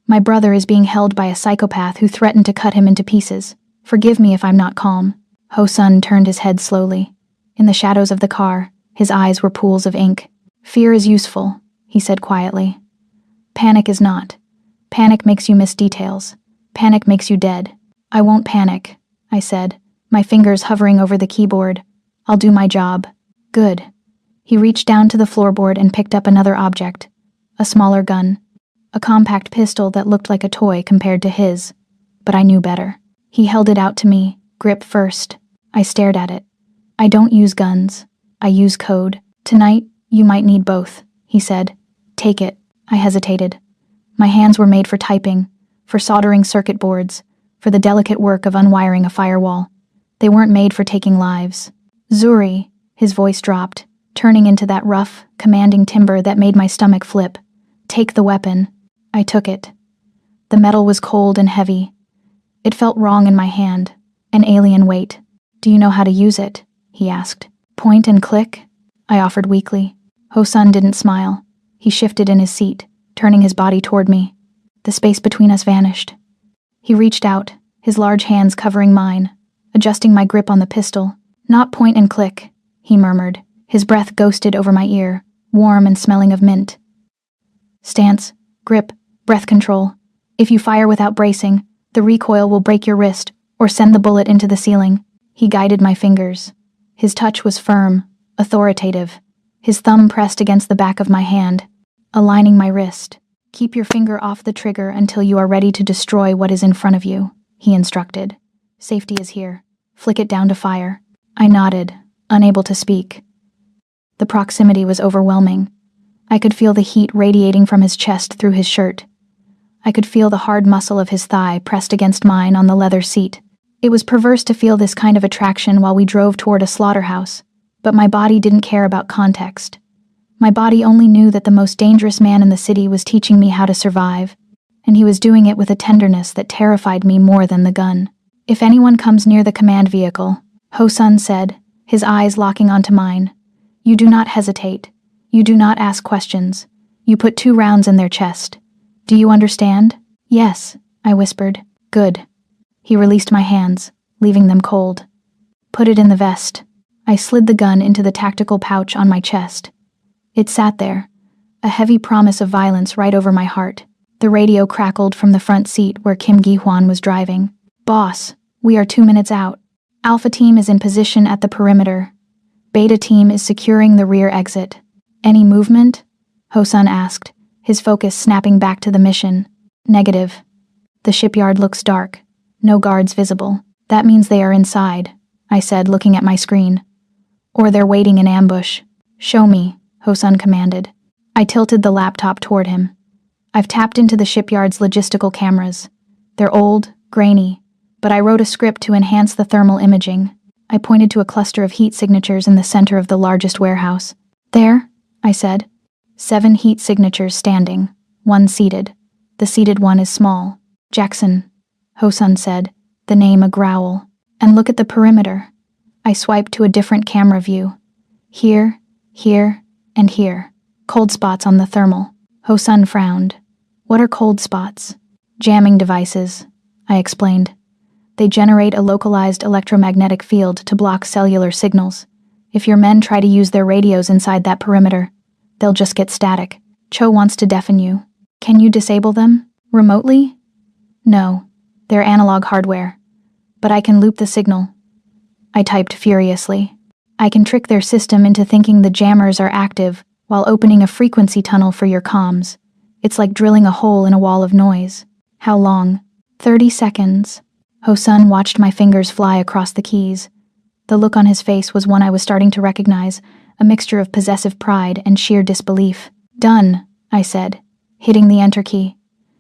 [SPEAKER 1] My brother is being held by a psychopath who threatened to cut him into pieces. Forgive me if I'm not calm. Ho-sun turned his head slowly. In the shadows of the car, his eyes were pools of ink. Fear is useful, he said quietly. Panic is not. Panic makes you miss details. Panic makes you dead. I won't panic, I said, my fingers hovering over the keyboard. I'll do my job. Good. He reached down to the floorboard and picked up another object. A smaller gun. A compact pistol that looked like a toy compared to his. But I knew better. He held it out to me, grip first. I stared at it. I don't use guns. I use code. Tonight, you might need both, he said. Take it. I hesitated. My hands were made for typing, for soldering circuit boards, for the delicate work of unwiring a firewall. They weren't made for taking lives. Zuri, his voice dropped, turning into that rough, commanding timbre that made my stomach flip. Take the weapon. I took it. The metal was cold and heavy. It felt wrong in my hand, an alien weight. Do you know how to use it? He asked. Point and click? I offered weakly. Ho-sun didn't smile. He shifted in his seat, turning his body toward me. The space between us vanished. He reached out, his large hands covering mine, adjusting my grip on the pistol. Not point and click, he murmured. His breath ghosted over my ear, warm and smelling of mint. Stance, grip, breath control. If you fire without bracing, the recoil will break your wrist or send the bullet into the ceiling. He guided my fingers. His touch was firm, authoritative. His thumb pressed against the back of my hand, aligning my wrist. Keep your finger off the trigger until you are ready to destroy what is in front of you, he instructed. Safety is here. Flick it down to fire. I nodded, unable to speak. The proximity was overwhelming. I could feel the heat radiating from his chest through his shirt. I could feel the hard muscle of his thigh pressed against mine on the leather seat. It was perverse to feel this kind of attraction while we drove toward a slaughterhouse, but my body didn't care about context. My body only knew that the most dangerous man in the city was teaching me how to survive, and he was doing it with a tenderness that terrified me more than the gun. If anyone comes near the command vehicle, Ho-sun said, his eyes locking onto mine, you do not hesitate. You do not ask questions. You put 2 rounds in their chest. Do you understand? Yes, I whispered. Good. He released my hands, leaving them cold. Put it in the vest. I slid the gun into the tactical pouch on my chest. It sat there, a heavy promise of violence right over my heart. The radio crackled from the front seat where Kim Gi-hwan was driving. "Boss, we are 2 minutes out. Alpha team is in position at the perimeter. Beta team is securing the rear exit. Any movement?" Ho-sun asked, his focus snapping back to the mission. "Negative. The shipyard looks dark. No guards visible. That means they are inside," I said, looking at my screen. "Or they're waiting in ambush." "Show me," Ho-sun commanded. I tilted the laptop toward him. "I've tapped into the shipyard's logistical cameras. They're old, grainy, but I wrote a script to enhance the thermal imaging." I pointed to a cluster of heat signatures in the center of the largest warehouse. "There," I said. 7 heat signatures standing, 1 seated. The seated one is small. "Jackson," Ho-sun said, the name a growl. "And look at the perimeter." I swiped to a different camera view. "Here, here, and here. Cold spots on the thermal." Ho-sun frowned. "What are cold spots?" "Jamming devices," I explained. "They generate a localized electromagnetic field to block cellular signals. If your men try to use their radios inside that perimeter, they'll just get static. Cho wants to deafen you. Can you disable them? Remotely?" "No, they're analog hardware. But I can loop the signal." I typed furiously. "I can trick their system into thinking the jammers are active while opening a frequency tunnel for your comms. It's like drilling a hole in a wall of noise." "How long?" 30 seconds. Ho-sun watched my fingers fly across the keys. The look on his face was one I was starting to recognize, a mixture of possessive pride and sheer disbelief. "Done," I said, hitting the enter key.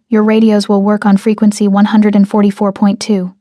[SPEAKER 1] "Your radios will work on frequency 144.2.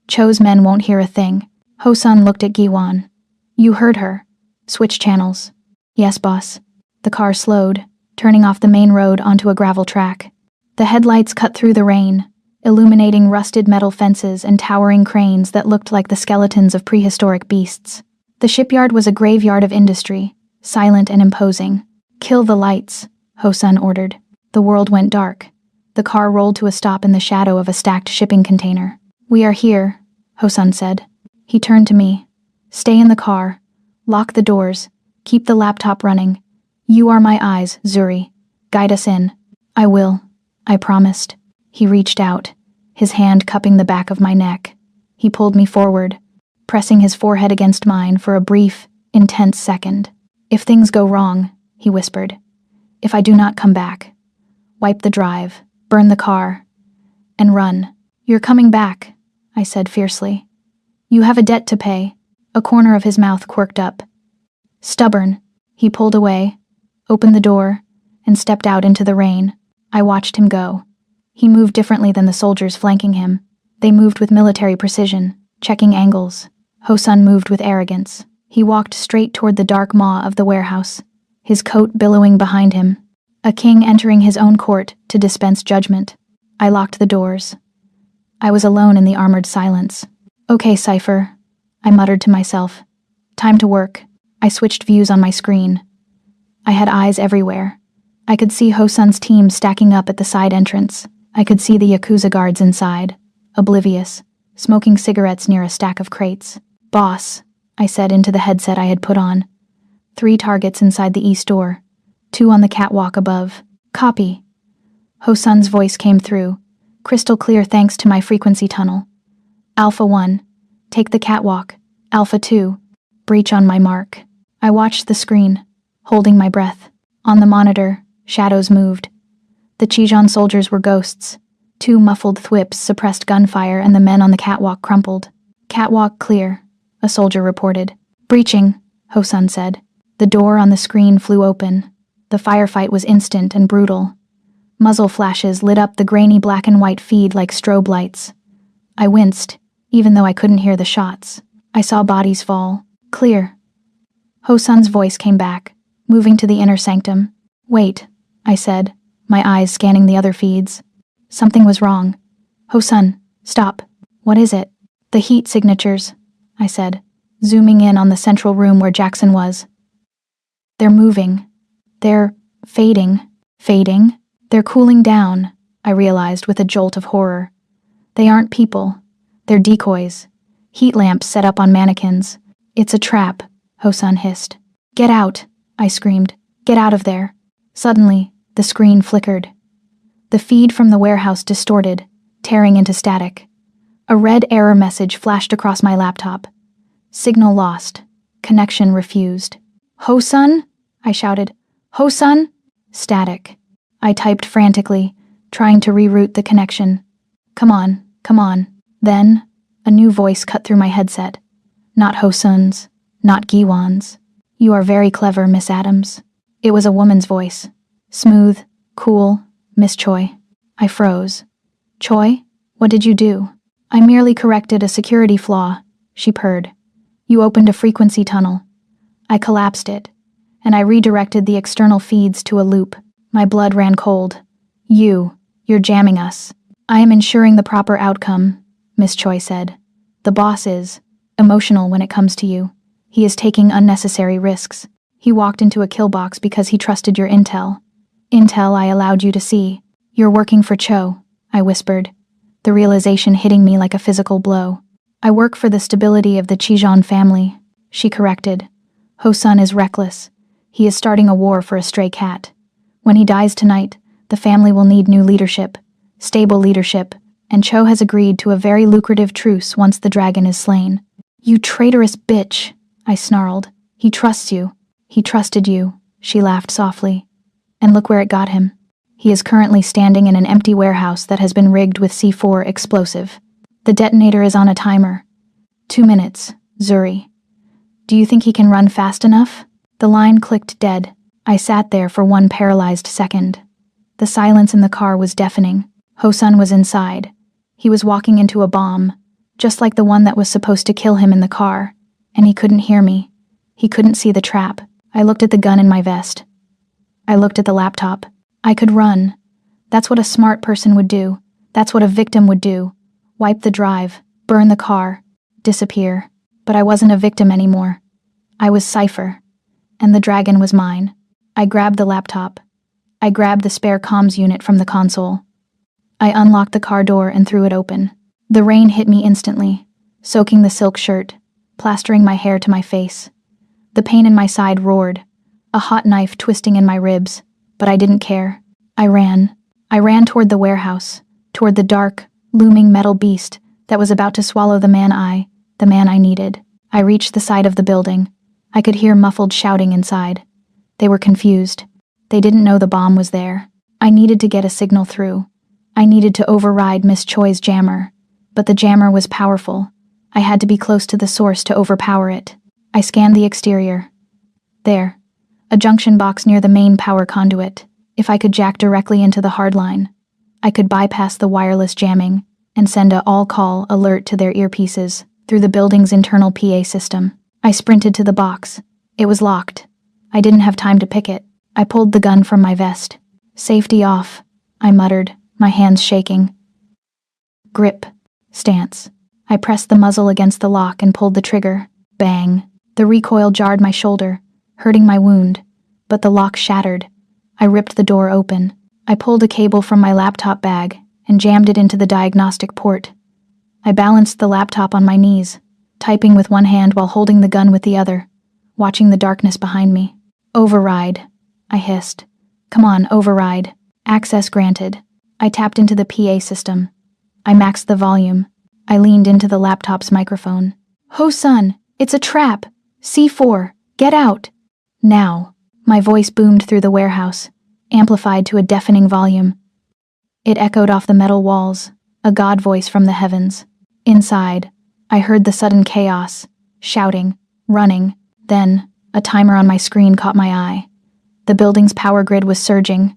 [SPEAKER 1] Cho's men won't hear a thing." Ho-sun looked at Gi-hwan. "You heard her. Switch channels." "Yes, boss." The car slowed, turning off the main road onto a gravel track. The headlights cut through the rain, illuminating rusted metal fences and towering cranes that looked like the skeletons of prehistoric beasts. The shipyard was a graveyard of industry, silent and imposing. "Kill the lights," Ho-sun ordered. The world went dark. The car rolled to a stop in the shadow of a stacked shipping container. "We are here," Ho-sun said. He turned to me. "Stay in the car. Lock the doors. Keep the laptop running. You are my eyes, Zuri. Guide us in." "I will," I promised. He reached out, his hand cupping the back of my neck. He pulled me forward, pressing his forehead against mine for a brief, intense second. "If things go wrong," he whispered. "If I do not come back, wipe the drive, burn the car, and run." "You're coming back," I said fiercely. "You have a debt to pay." A corner of his mouth quirked up. "Stubborn." He pulled away, opened the door, and stepped out into the rain. I watched him go. He moved differently than the soldiers flanking him. They moved with military precision, checking angles. Ho-sun moved with arrogance. He walked straight toward the dark maw of the warehouse, his coat billowing behind him. A king entering his own court to dispense judgment. I locked the doors. I was alone in the armored silence. "Okay, Cypher," I muttered to myself. "Time to work." I switched views on my screen. I had eyes everywhere. I could see Ho-sun's team stacking up at the side entrance. I could see the Yakuza guards inside, oblivious, smoking cigarettes near a stack of crates. "Boss," I said into the headset I had put on. 3 targets inside the east door, 2 on the catwalk above. "Copy." Ho-sun's voice came through, crystal clear thanks to my frequency tunnel. "Alpha 1, take the catwalk. Alpha 2, breach on my mark." I watched the screen, holding my breath. On the monitor, shadows moved. The Chijon soldiers were ghosts. 2 muffled thwips suppressed gunfire and the men on the catwalk crumpled. "Catwalk clear," a soldier reported. "Breaching," Ho-sun said. The door on the screen flew open. The firefight was instant and brutal. Muzzle flashes lit up the grainy black and white feed like strobe lights. I winced, even though I couldn't hear the shots. I saw bodies fall. "Clear." Ho-sun's voice came back, moving to the inner sanctum. "Wait," I said, my eyes scanning the other feeds. Something was wrong. "Ho-sun, stop." "What is it?" "The heat signatures," I said, zooming in on the central room where Jackson was. "They're moving. They're fading." "Fading?" "They're cooling down," I realized with a jolt of horror. "They aren't people. They're decoys. Heat lamps set up on mannequins." "It's a trap," Ho-sun hissed. "Get out," I screamed. "Get out of there." Suddenly, the screen flickered. The feed from the warehouse distorted, tearing into static. A red error message flashed across my laptop. Signal lost. Connection refused. Ho-sun? I shouted. Ho-sun? Static. I typed frantically, trying to reroute the connection. Come on, come on. Then, a new voice cut through my headset. Not Ho-sun's, not Giwan's. You are very clever, Miss Adams. It was a woman's voice. Smooth, cool, Miss Choi. I froze. Choi? What did you do? I merely corrected a security flaw, she purred. You opened a frequency tunnel. I collapsed it, and I redirected the external feeds to a loop. My blood ran cold. You're jamming us. I am ensuring the proper outcome, Miss Choi said. The boss is emotional when it comes to you. He is taking unnecessary risks. He walked into a kill box because he trusted your intel. Intel I allowed you to see. You're working for Cho, I whispered, the realization hitting me like a physical blow. I work for the stability of the Chijon family, she corrected. Ho-sun is reckless. He is starting a war for a stray cat. When he dies tonight, the family will need new leadership, stable leadership, and Cho has agreed to a very lucrative truce once the dragon is slain. You traitorous bitch, I snarled. He trusts you. He trusted you, she laughed softly. And look where it got him. He is currently standing in an empty warehouse that has been rigged with C4 explosive. The detonator is on a timer. 2 minutes, Zuri. Do you think he can run fast enough? The line clicked dead. I sat there for one paralyzed second. The silence in the car was deafening. Ho-sun was inside. He was walking into a bomb, just like the one that was supposed to kill him in the car, and he couldn't hear me. He couldn't see the trap. I looked at the gun in my vest. I looked at the laptop. I could run. That's what a smart person would do. That's what a victim would do. Wipe the drive, burn the car, disappear. But I wasn't a victim anymore. I was Cypher, and the dragon was mine. I grabbed the laptop. I grabbed the spare comms unit from the console. I unlocked the car door and threw it open. The rain hit me instantly, soaking the silk shirt, plastering my hair to my face. The pain in my side roared, a hot knife twisting in my ribs, but I didn't care. I ran. I ran toward the warehouse, toward the dark, looming metal beast that was about to swallow the man I needed. I reached the side of the building. I could hear muffled shouting inside. They were confused. They didn't know the bomb was there. I needed to get a signal through. I needed to override Miss Choi's jammer, but the jammer was powerful. I had to be close to the source to overpower it. I scanned the exterior. There, a junction box near the main power conduit. If I could jack directly into the hardline, I could bypass the wireless jamming and send a all-call alert to their earpieces through the building's internal PA system. I sprinted to the box. It was locked. I didn't have time to pick it. I pulled the gun from my vest. Safety off, I muttered, my hands shaking. Grip. Stance. I pressed the muzzle against the lock and pulled the trigger. Bang. The recoil jarred my shoulder, hurting my wound, but the lock shattered. I ripped the door open. I pulled a cable from my laptop bag and jammed it into the diagnostic port. I balanced the laptop on my knees, typing with one hand while holding the gun with the other, watching the darkness behind me. Override, I hissed. Come on, override. Access granted. I tapped into the PA system. I maxed the volume. I leaned into the laptop's microphone. Ho-sun, it's a trap. C4, get out. Now. My voice boomed through the warehouse, amplified to a deafening volume. It echoed off the metal walls, a god voice from the heavens. Inside, I heard the sudden chaos, shouting, running. Then, a timer on my screen caught my eye. The building's power grid was surging.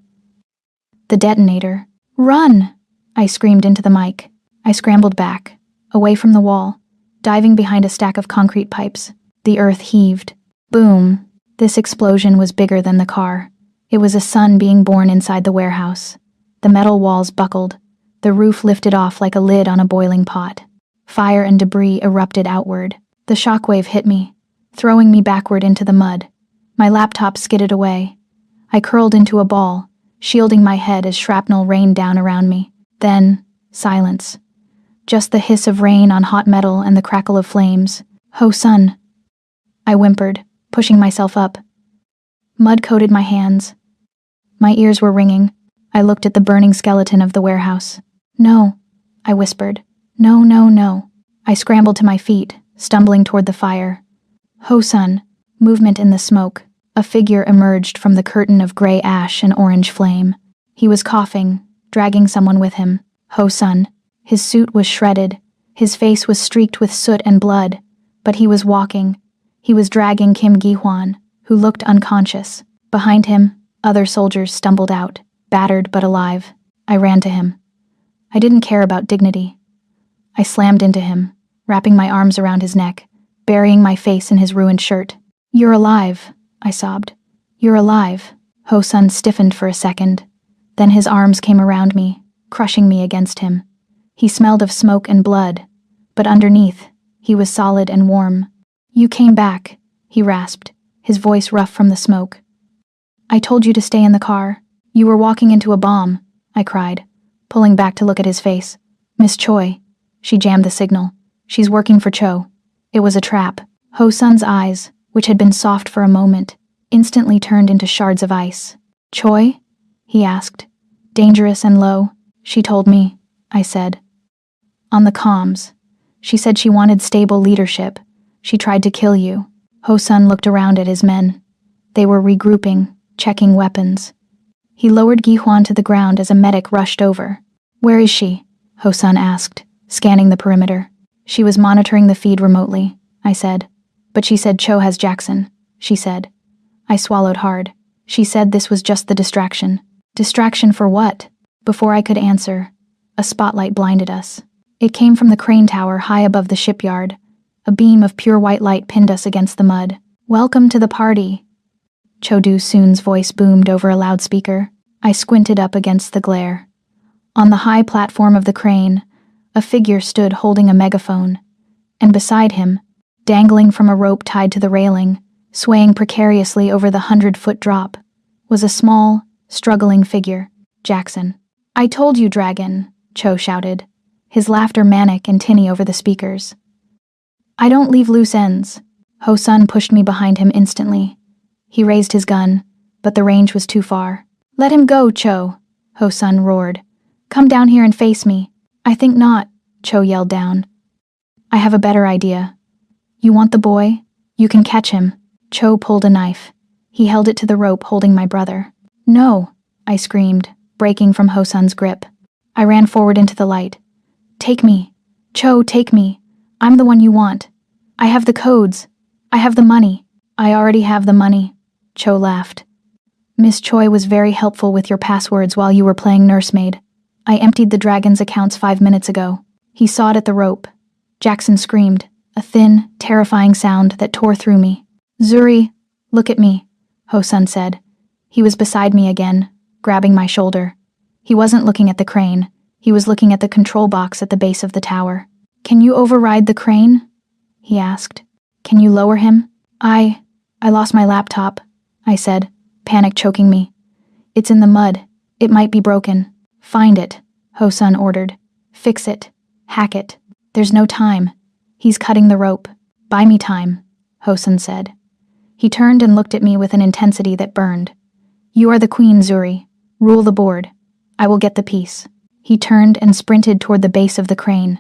[SPEAKER 1] The detonator. Run! I screamed into the mic. I scrambled back, away from the wall, diving behind a stack of concrete pipes. The earth heaved. Boom! This explosion was bigger than the car. It was a sun being born inside the warehouse. The metal walls buckled. The roof lifted off like a lid on a boiling pot. Fire and debris erupted outward. The shockwave hit me, throwing me backward into the mud. My laptop skidded away. I curled into a ball, shielding my head as shrapnel rained down around me. Then, silence. Just the hiss of rain on hot metal and the crackle of flames. Ho-sun. I whimpered, pushing myself up. Mud coated my hands. My ears were ringing. I looked at the burning skeleton of the warehouse. No, I whispered. No, no, no. I scrambled to my feet, stumbling toward the fire. Ho-sun. Movement in the smoke. A figure emerged from the curtain of gray ash and orange flame. He was coughing, dragging someone with him. Ho-sun. His suit was shredded. His face was streaked with soot and blood. But he was walking. He was dragging Kim Gi-hwan, who looked unconscious. Behind him, other soldiers stumbled out, battered but alive. I ran to him. I didn't care about dignity. I slammed into him, wrapping my arms around his neck, burying my face in his ruined shirt. "You're alive," I sobbed. "You're alive." Ho-sun stiffened for a second. Then his arms came around me, crushing me against him. He smelled of smoke and blood, but underneath, he was solid and warm. "You came back," he rasped, his voice rough from the smoke. "I told you to stay in the car. You were walking into a bomb," I cried, pulling back to look at his face. "Miss Choi." She jammed the signal. "She's working for Cho." It was a trap. Ho-sun's eyes, which had been soft for a moment, instantly turned into shards of ice. "Choi?" he asked. "Dangerous and low," she told me, I said. "On the comms. She said she wanted stable leadership. She tried to kill you." Ho-sun looked around at his men. They were regrouping, checking weapons. He lowered Gi-hwan to the ground as a medic rushed over. "Where is she?" Ho-sun asked, scanning the perimeter. "She was monitoring the feed remotely," I said. "But she said Cho has Jackson," she said. I swallowed hard. She said this was just the distraction. Distraction for what? Before I could answer, a spotlight blinded us. It came from the crane tower high above the shipyard. A beam of pure white light pinned us against the mud. "Welcome to the party." Cho Do-soon's voice boomed over a loudspeaker. I squinted up against the glare. On the high platform of the crane, a figure stood holding a megaphone, and beside him, dangling from a rope tied to the railing, swaying precariously over the 100-foot drop, was a small, struggling figure, Jackson. "I told you, Dragon," Cho shouted, his laughter manic and tinny over the speakers. "I don't leave loose ends." Ho-sun pushed me behind him instantly. He raised his gun, but the range was too far. "Let him go, Cho," Ho-sun roared. "Come down here and face me." "I think not," Cho yelled down. "I have a better idea. You want the boy? You can catch him." Cho pulled a knife. He held it to the rope holding my brother. "No," I screamed, breaking from Ho-sun's grip. I ran forward into the light. "Take me. Cho, take me. I'm the one you want. I have the codes. I have the money." "I already have the money," Cho laughed. "Miss Choi was very helpful with your passwords while you were playing nursemaid. I emptied the dragon's accounts 5 minutes ago." He sawed at the rope. Jackson screamed, a thin, terrifying sound that tore through me. "Zuri, look at me," Ho-sun said. He was beside me again, grabbing my shoulder. He wasn't looking at the crane. He was looking at the control box at the base of the tower. "Can you override the crane?" he asked. "Can you lower him?" I lost my laptop," I said, panic choking me. "It's in the mud. It might be broken." "Find it," Ho-sun ordered. "Fix it. Hack it. There's no time. He's cutting the rope." "Buy me time," Ho-sun said. He turned and looked at me with an intensity that burned. "You are the queen, Zuri. Rule the board. I will get the piece." He turned and sprinted toward the base of the crane.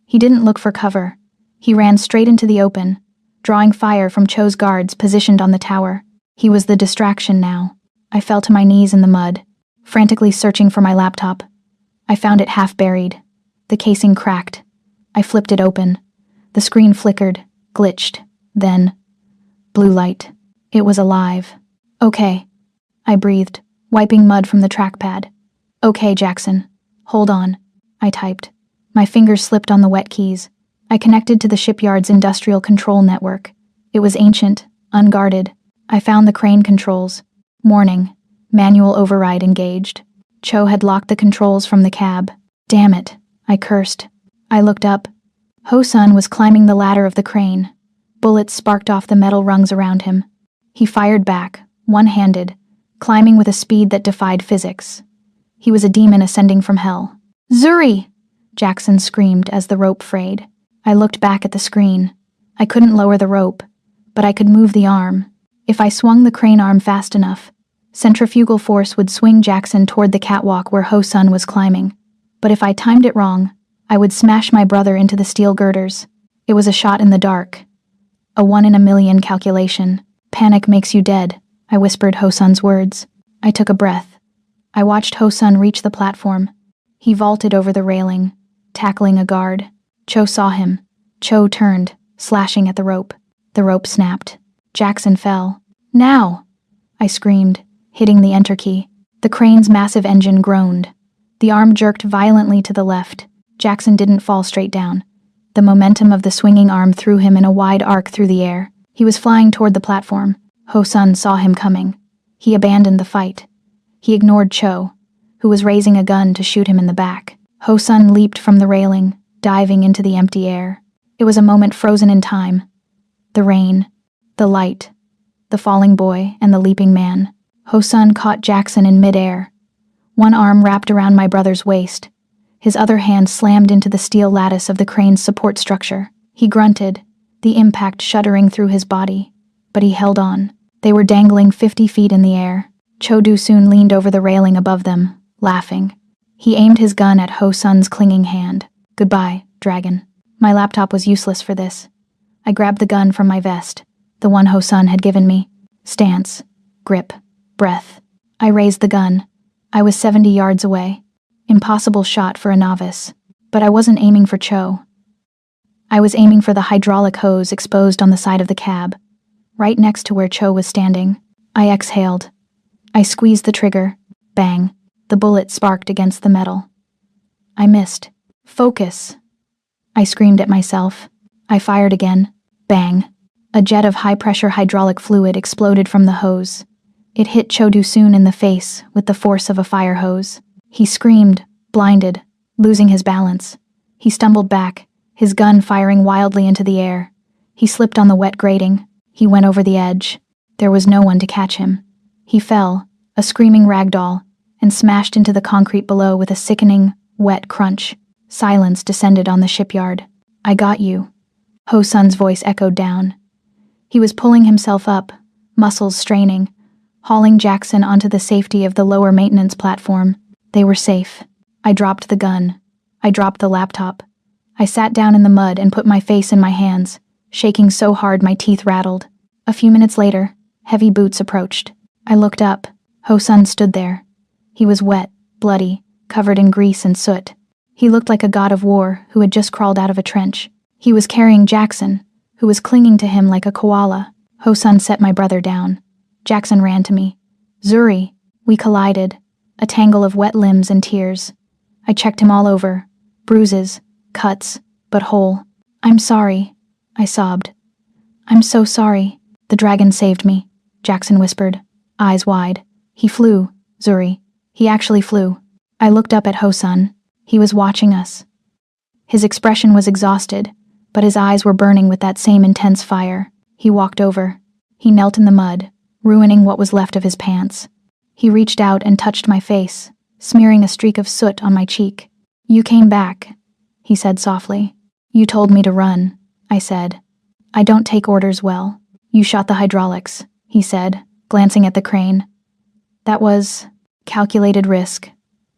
[SPEAKER 1] He didn't look for cover. He ran straight into the open, drawing fire from Cho's guards positioned on the tower. He was the distraction now. I fell to my knees in the mud, frantically searching for my laptop. I found it half buried. The casing cracked. I flipped it open. The screen flickered, glitched, then blue light. It was alive. "Okay," I breathed, wiping mud from the trackpad. "Okay, Jackson. Hold on," I typed. My fingers slipped on the wet keys. I connected to the shipyard's industrial control network. It was ancient, unguarded. I found the crane controls. Warning, manual override engaged. Cho had locked the controls from the cab. "Damn it," I cursed. I looked up. Ho-sun was climbing the ladder of the crane. Bullets sparked off the metal rungs around him. He fired back, one-handed, climbing with a speed that defied physics. He was a demon ascending from hell. "Zuri!" Jackson screamed as the rope frayed. I looked back at the screen. I couldn't lower the rope, but I could move the arm. If I swung the crane arm fast enough, Centrifugal force would swing Jackson toward the catwalk where Ho-sun was climbing. But if I timed it wrong, I would smash my brother into the steel girders. It was a shot in the dark. A 1 in a million calculation. Panic makes you dead, I whispered Ho-sun's words. I took a breath. I watched Ho-sun reach the platform. He vaulted over the railing, tackling a guard. Cho saw him. Cho turned, slashing at the rope. The rope snapped. Jackson fell. Now! I screamed, hitting the enter key. The crane's massive engine groaned. The arm jerked violently to the left. Jackson didn't fall straight down. The momentum of the swinging arm threw him in a wide arc through the air. He was flying toward the platform. Ho-sun saw him coming. He abandoned the fight. He ignored Cho, who was raising a gun to shoot him in the back. Ho-sun leaped from the railing, diving into the empty air. It was a moment frozen in time. The rain, the light, the falling boy, and the leaping man. Ho-sun caught Jackson in midair. One arm wrapped around my brother's waist. His other hand slammed into the steel lattice of the crane's support structure. He grunted, the impact shuddering through his body. But he held on. They were dangling 50 feet in the air. Cho-do soon leaned over the railing above them, laughing. He aimed his gun at Ho-sun's clinging hand. Goodbye, dragon. My laptop was useless for this. I grabbed the gun from my vest, the one Ho-sun had given me. Stance, grip, breath. I raised the gun. I was 70 yards away. Impossible shot for a novice. But I wasn't aiming for Cho. I was aiming for the hydraulic hose exposed on the side of the cab, right next to where Cho was standing. I exhaled. I squeezed the trigger. Bang. The bullet sparked against the metal. I missed. Focus. I screamed at myself. I fired again. Bang. A jet of high-pressure hydraulic fluid exploded from the hose. It hit Cho-do soon in the face with the force of a fire hose. He screamed, blinded, losing his balance. He stumbled back, his gun firing wildly into the air. He slipped on the wet grating. He went over the edge. There was no one to catch him. He fell, a screaming ragdoll, and smashed into the concrete below with a sickening, wet crunch. Silence descended on the shipyard. I got you. Ho-sun's voice echoed down. He was pulling himself up, muscles straining, hauling Jackson onto the safety of the lower maintenance platform. They were safe. I dropped the gun. I dropped the laptop. I sat down in the mud and put my face in my hands, shaking so hard my teeth rattled. A few minutes later, heavy boots approached. I looked up. Ho-sun stood there. He was wet, bloody, covered in grease and soot. He looked like a god of war who had just crawled out of a trench. He was carrying Jackson, who was clinging to him like a koala. Ho-sun set my brother down. Jackson ran to me. Zuri. We collided, a tangle of wet limbs and tears. I checked him all over. Bruises, cuts, but whole. I'm sorry, I sobbed. I'm so sorry. The dragon saved me, Jackson whispered, eyes wide. He flew, Zuri. He actually flew. I looked up at Ho-sun. He was watching us. His expression was exhausted, but his eyes were burning with that same intense fire. He walked over. He knelt in the mud, ruining what was left of his pants. He reached out and touched my face, smearing a streak of soot on my cheek. You came back, he said softly. You told me to run, I said. I don't take orders well. You shot the hydraulics, he said, glancing at the crane. That was calculated risk.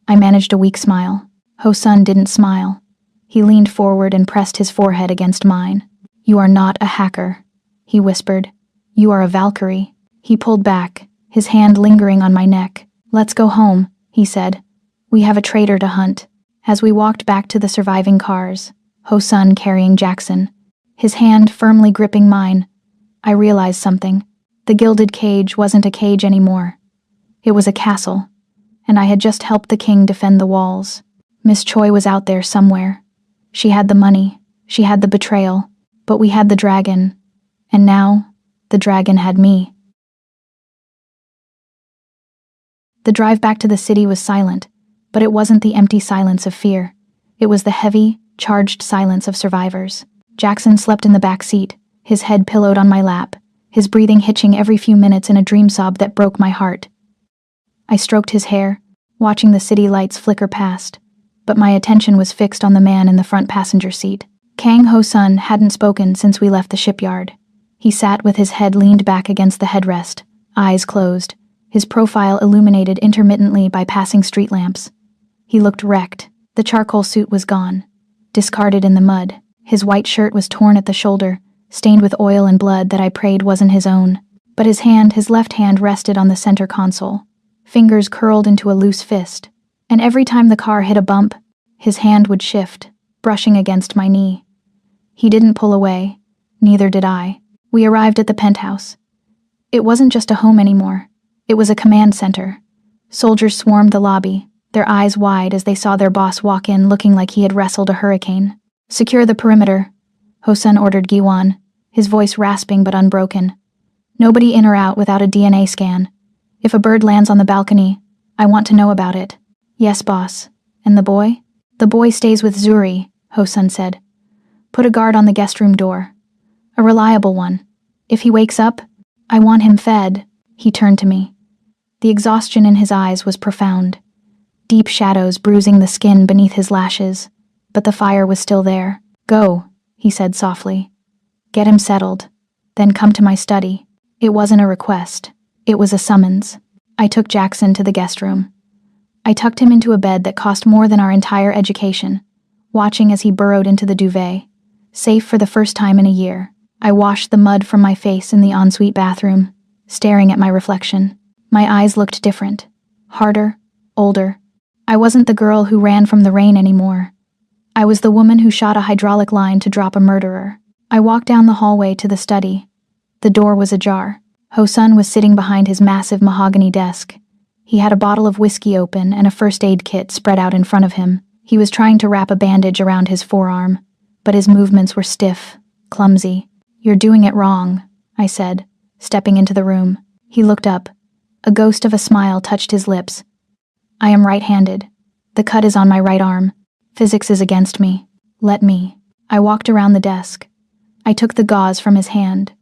[SPEAKER 1] I managed a weak smile. Ho-sun didn't smile. He leaned forward and pressed his forehead against mine. You are not a hacker, he whispered. You are a Valkyrie. He pulled back, his hand lingering on my neck. Let's go home, he said. We have a traitor to hunt. As we walked back to the surviving cars, Ho-sun carrying Jackson, his hand firmly gripping mine, I realized something. The gilded cage wasn't a cage anymore. It was a castle, and I had just helped the king defend the walls. Miss Choi was out there somewhere. She had the money, she had the betrayal, but we had the dragon, and now the dragon had me. The drive back to the city was silent, but it wasn't the empty silence of fear. It was the heavy, charged silence of survivors. Jackson slept in the back seat, his head pillowed on my lap, his breathing hitching every few minutes in a dream sob that broke my heart. I stroked his hair, watching the city lights flicker past, but my attention was fixed on the man in the front passenger seat. Kang Ho-sun hadn't spoken since we left the shipyard. He sat with his head leaned back against the headrest, eyes closed, his profile illuminated intermittently by passing street lamps. He looked wrecked. The charcoal suit was gone, discarded in the mud. His white shirt was torn at the shoulder, stained with oil and blood that I prayed wasn't his own. But his left hand rested on the center console, fingers curled into a loose fist. And every time the car hit a bump, his hand would shift, brushing against my knee. He didn't pull away. Neither did I. We arrived at the penthouse. It wasn't just a home anymore. It was a command center. Soldiers swarmed the lobby, their eyes wide as they saw their boss walk in looking like he had wrestled a hurricane. "Secure the perimeter," Hosun ordered Giwan, his voice rasping but unbroken. "Nobody in or out without a DNA scan. If a bird lands on the balcony, I want to know about it." "Yes, boss. And the boy?" "The boy stays with Zuri," Hosun said. "Put a guard on the guest room door. A reliable one. If he wakes up, I want him fed." He turned to me. The exhaustion in his eyes was profound. Deep shadows bruising the skin beneath his lashes, but the fire was still there. "Go," he said softly. "Get him settled. Then come to my study." It wasn't a request. It was a summons. I took Jackson to the guest room. I tucked him into a bed that cost more than our entire education, watching as he burrowed into the duvet. Safe for the first time in a year, I washed the mud from my face in the ensuite bathroom, staring at my reflection. My eyes looked different. Harder, older. I wasn't the girl who ran from the rain anymore. I was the woman who shot a hydraulic line to drop a murderer. I walked down the hallway to the study. The door was ajar. Hosun was sitting behind his massive mahogany desk. He had a bottle of whiskey open and a first aid kit spread out in front of him. He was trying to wrap a bandage around his forearm, but his movements were stiff, clumsy. "You're doing it wrong," I said, stepping into the room. He looked up. A ghost of a smile touched his lips. "I am right-handed. The cut is on my right arm. Physics is against me. Let me." I walked around the desk. I took the gauze from his hand.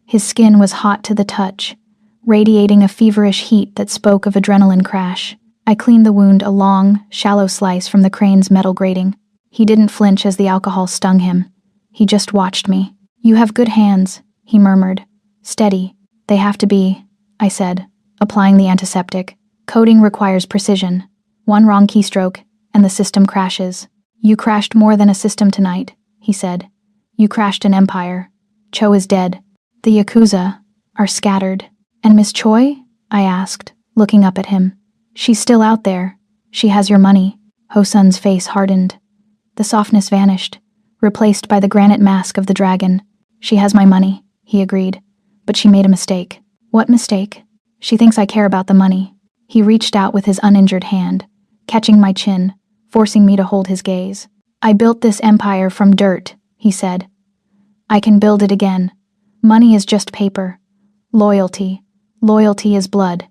[SPEAKER 1] His skin was hot to the touch, radiating a feverish heat that spoke of adrenaline crash. I cleaned the wound a long, shallow slice from the crane's metal grating. He didn't flinch as the alcohol stung him. He just watched me. "You have good hands," he murmured. "Steady. They have to be," I said, applying the antiseptic. "Coding requires precision. One wrong keystroke, and the system crashes." "You crashed more than a system tonight," he said. "You crashed an empire. Cho is dead. The Yakuza are scattered." "And Miss Choi?" I asked, looking up at him. "She's still out there. She has your money." Hosun's face hardened. The softness vanished, replaced by the granite mask of the dragon. "She has my money," he agreed, "but she made a mistake." "What mistake?" "She thinks I care about the money." He reached out with his uninjured hand, catching my chin, forcing me to hold his gaze. "I built this empire from dirt," he said. "I can build it again. Money is just paper. Loyalty is blood."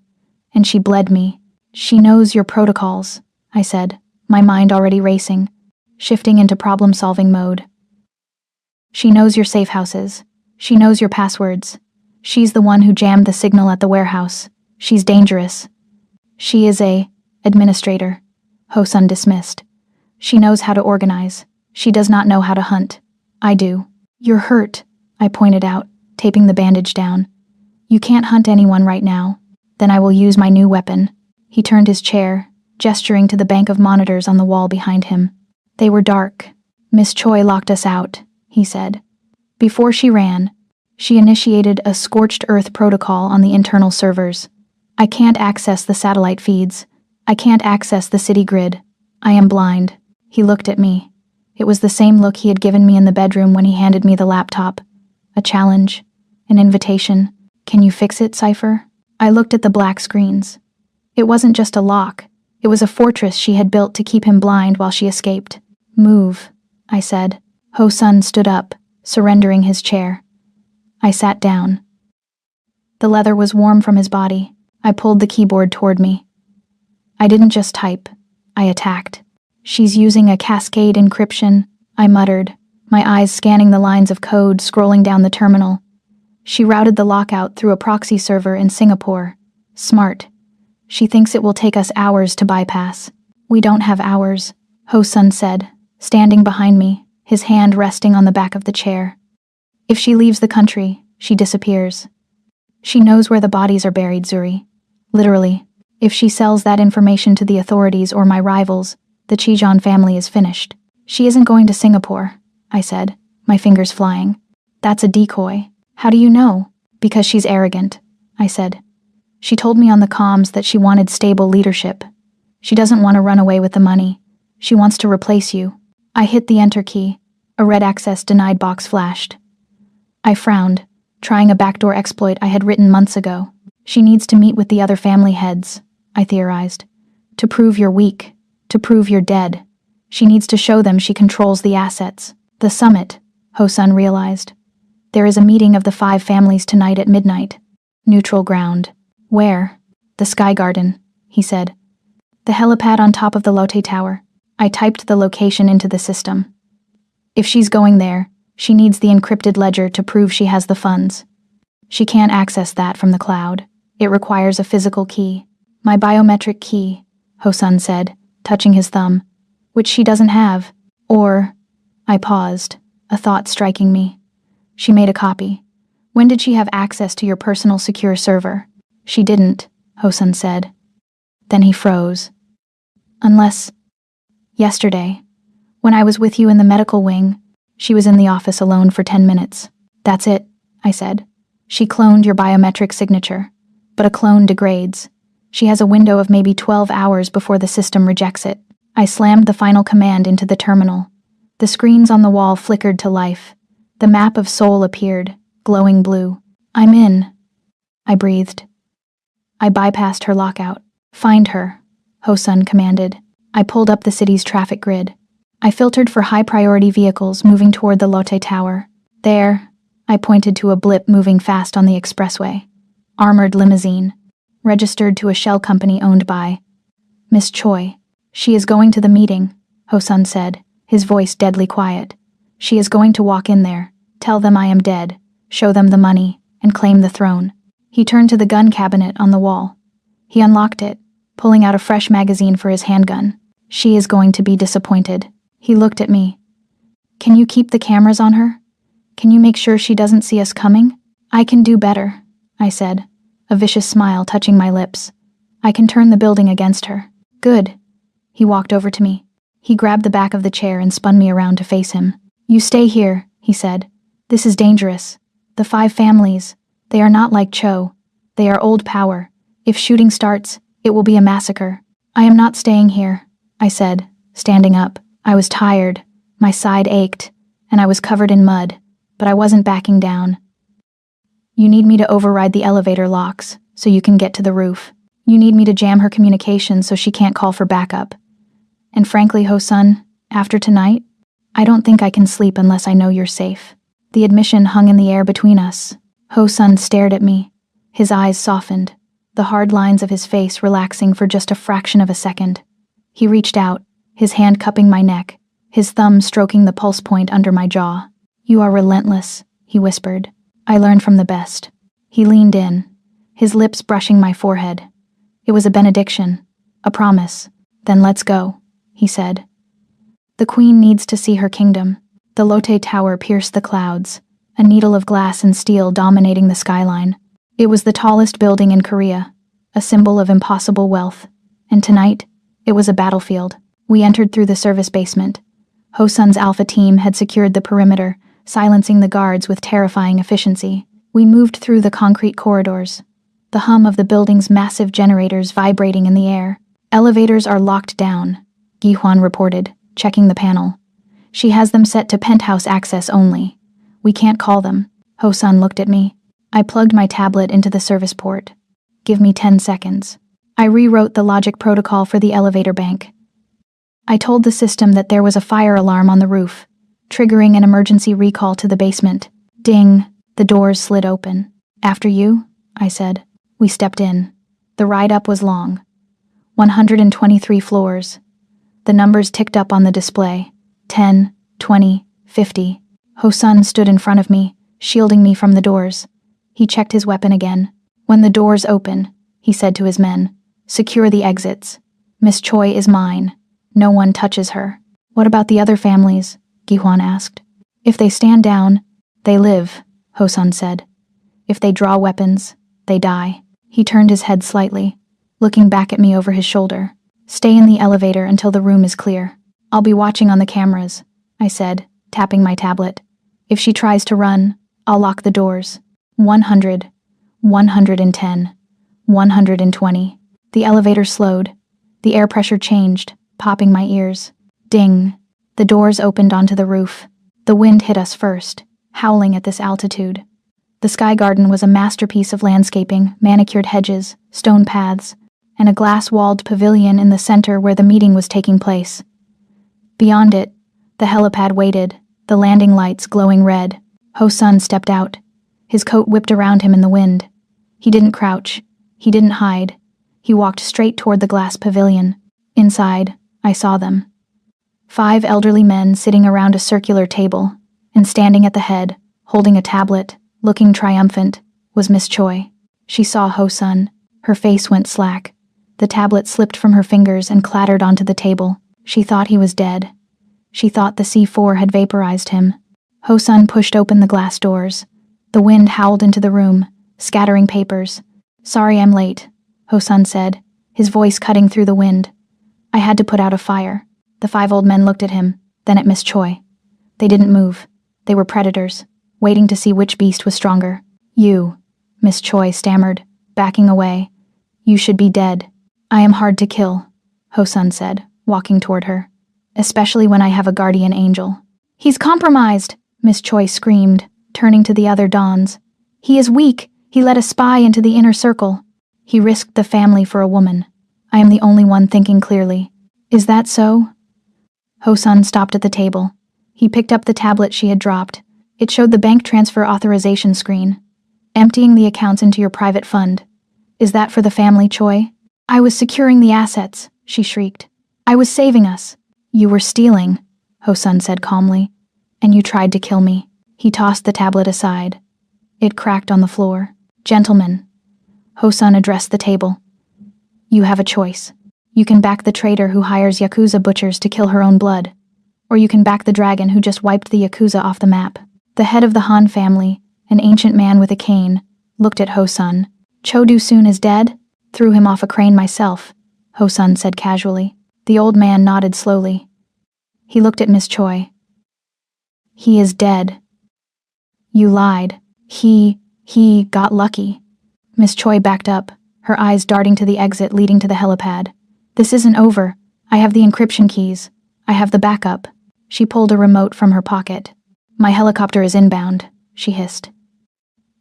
[SPEAKER 1] And she bled me. "She knows your protocols," I said, my mind already racing, shifting into problem-solving mode. "She knows your safe houses. She knows your passwords. She's the one who jammed the signal at the warehouse. She's dangerous." "She is a administrator," Hosun dismissed. "She knows how to organize. She does not know how to hunt. I do." "You're hurt," I pointed out, taping the bandage down. "You can't hunt anyone right now. Then I will use my new weapon." He turned his chair, gesturing to the bank of monitors on the wall behind him. They were dark. "Miss Choi locked us out," he said. "Before she ran, she initiated a scorched earth protocol on the internal servers. I can't access the satellite feeds. I can't access the city grid. I am blind." He looked at me. It was the same look he had given me in the bedroom when he handed me the laptop. A challenge. An invitation. "Can you fix it, Cypher?" I looked at the black screens. It wasn't just a lock. It was a fortress she had built to keep him blind while she escaped. "Move," I said. Hosun stood up, surrendering his chair. I sat down. The leather was warm from his body. I pulled the keyboard toward me. I didn't just type. I attacked. "She's using a cascade encryption," I muttered, my eyes scanning the lines of code scrolling down the terminal. "She routed the lockout through a proxy server in Singapore. Smart. She thinks it will take us hours to bypass." "We don't have hours," Hosun said, standing behind me, his hand resting on the back of the chair. "If she leaves the country, she disappears. She knows where the bodies are buried, Zuri. Literally. If she sells that information to the authorities or my rivals, the Chijon family is finished. She isn't going to Singapore, I said, my fingers flying. That's a decoy. How do you know? Because she's arrogant, I said. She told me on the comms that she wanted stable leadership. She doesn't want to run away with the money. She wants to replace you. I hit the enter key. A red access denied box flashed. I frowned, trying a backdoor exploit I had written months ago. She needs to meet with the other family heads, I theorized. To prove you're weak. To prove you're dead. She needs to show them she controls the assets. The summit, Hosun realized. There is a meeting of the 5 families tonight at midnight. Neutral ground. Where? The Sky Garden, he said. The helipad on top of the Lotte Tower. I typed the location into the system. If she's going there, she needs the encrypted ledger to prove she has the funds. She can't access that from the cloud. It requires a physical key. My biometric key, Hosun said, touching his thumb, which she doesn't have. Or, I paused, a thought striking me. She made a copy. When did she have access to your personal secure server? She didn't, Hosun said. Then he froze. Unless... Yesterday, when I was with you in the medical wing, she was in the office alone for 10 minutes. That's it, I said. She cloned your biometric signature, but a clone degrades. She has a window of maybe 12 hours before the system rejects it. I slammed the final command into the terminal. The screens on the wall flickered to life. The map of Seoul appeared, glowing blue. I'm in, I breathed. I bypassed her lockout. Find her, Hosun commanded. I pulled up the city's traffic grid. I filtered for high-priority vehicles moving toward the Lotte Tower. There, I pointed to a blip moving fast on the expressway. Armored limousine, registered to a shell company owned by Miss Choi. She is going to the meeting, Hosun said, his voice deadly quiet. She is going to walk in there, tell them I am dead, show them the money, and claim the throne. He turned to the gun cabinet on the wall. He unlocked it, pulling out a fresh magazine for his handgun. She is going to be disappointed. He looked at me. Can you keep the cameras on her? Can you make sure she doesn't see us coming? I can do better, I said, a vicious smile touching my lips. I can turn the building against her. Good. He walked over to me. He grabbed the back of the chair and spun me around to face him. You stay here, he said. This is dangerous. The 5 families, they are not like Cho. They are old power. If shooting starts, it will be a massacre. I am not staying here, I said, standing up. I was tired, my side ached, and I was covered in mud, but I wasn't backing down. You need me to override the elevator locks, so you can get to the roof. You need me to jam her communications so she can't call for backup. And frankly, Hosun, after tonight, I don't think I can sleep unless I know you're safe. The admission hung in the air between us. Hosun stared at me. His eyes softened, the hard lines of his face relaxing for just a fraction of a second. He reached out, his hand cupping my neck, his thumb stroking the pulse point under my jaw. You are relentless, he whispered. I learned from the best. He leaned in, his lips brushing my forehead. It was a benediction, a promise. Then let's go, he said. The queen needs to see her kingdom. The Lotte Tower pierced the clouds, a needle of glass and steel dominating the skyline. It was the tallest building in Korea, a symbol of impossible wealth. And tonight, it was a battlefield. We entered through the service basement. Hosun's Alpha team had secured the perimeter, silencing the guards with terrifying efficiency. We moved through the concrete corridors, the hum of the building's massive generators vibrating in the air. Elevators are locked down, Gi-hwan reported, checking the panel. She has them set to penthouse access only. We can't call them. Hosun looked at me. I plugged my tablet into the service port. Give me 10 seconds. I rewrote the logic protocol for the elevator bank. I told the system that there was a fire alarm on the roof, triggering an emergency recall to the basement. Ding, the doors slid open. After you, I said. We stepped in. The ride up was long. 123 floors. The numbers ticked up on the display. 10, 20, 50. Hosun stood in front of me, shielding me from the doors. He checked his weapon again. When the doors open, he said to his men, secure the exits. Miss Choi is mine. No one touches her. What about the other families? Gi-hwan asked. If they stand down, they live, Hosun said. If they draw weapons, they die. He turned his head slightly. looking back at me over his shoulder. "Stay in the elevator until the room is clear. I'll be watching on the cameras," I said, tapping my tablet. "If she tries to run, I'll lock the doors." 100, 110, 120. The elevator slowed. The air pressure changed, popping my ears. Ding. The doors opened onto the roof. The wind hit us first, howling at this altitude. The Sky Garden was a masterpiece of landscaping, manicured hedges, stone paths, and a glass-walled pavilion in the center where the meeting was taking place. Beyond it, the helipad waited, the landing lights glowing red. Ho-sun stepped out. His coat whipped around him in the wind. He didn't crouch. He didn't hide. He walked straight toward the glass pavilion. Inside, I saw them. 5 elderly men sitting around a circular table, and standing at the head, holding a tablet, looking triumphant, was Miss Choi. She saw Ho-sun. Her face went slack. The tablet slipped from her fingers and clattered onto the table. She thought he was dead. She thought the C4 had vaporized him. Ho-sun pushed open the glass doors. The wind howled into the room, scattering papers. "Sorry I'm late," Ho-sun said, his voice cutting through the wind. "I had to put out a fire." The 5 old men looked at him, then at Miss Choi. They didn't move. They were predators, waiting to see which beast was stronger. "You," Miss Choi stammered, backing away. "You should be dead." "I am hard to kill," Ho-sun said, walking toward her. "Especially when I have a guardian angel." "He's compromised," Miss Choi screamed, turning to the other dons. "He is weak. He let a spy into the inner circle. He risked the family for a woman. I am the only one thinking clearly." "Is that so?" Ho-sun stopped at the table. He picked up the tablet she had dropped. It showed the bank transfer authorization screen. "Emptying the accounts into your private fund. Is that for the family, Choi?" "I was securing the assets," she shrieked. "I was saving us." "You were stealing," Ho-sun said calmly. "And you tried to kill me." He tossed the tablet aside. It cracked on the floor. "Gentlemen," Ho-sun addressed the table. "You have a choice. You can back the traitor who hires Yakuza butchers to kill her own blood, or you can back the dragon who just wiped the Yakuza off the map." The head of the Han family, an ancient man with a cane, looked at Ho-sun. "Cho Do-soon is dead? Threw him off a crane myself," Ho-sun said casually. The old man nodded slowly. He looked at Miss Choi. "He is dead." "You lied. He got lucky." Miss Choi backed up, her eyes darting to the exit leading to the helipad. "This isn't over. I have the encryption keys. I have the backup." She pulled a remote from her pocket. "My helicopter is inbound," she hissed.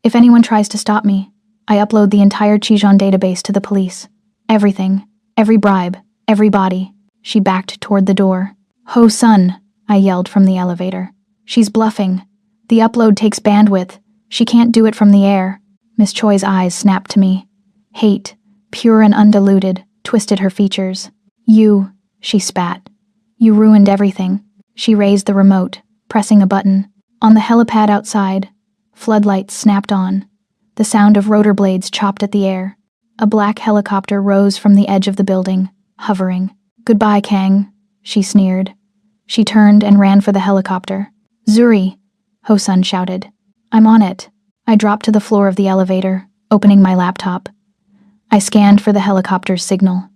[SPEAKER 1] "If anyone tries to stop me, I upload the entire Chijon database to the police. Everything, every bribe, every body." She backed toward the door. "Ho-sun," I yelled from the elevator. "She's bluffing. The upload takes bandwidth. She can't do it from the air." Miss Choi's eyes snapped to me. Hate, pure and undiluted, twisted her features. "You," she spat. "You ruined everything." She raised the remote, pressing a button. On the helipad outside, floodlights snapped on. The sound of rotor blades chopped at the air. A black helicopter rose from the edge of the building, hovering. "Goodbye, Kang," she sneered. She turned and ran for the helicopter. "Zuri," Ho-sun shouted. "I'm on it." I dropped to the floor of the elevator, opening my laptop. I scanned for the helicopter's signal.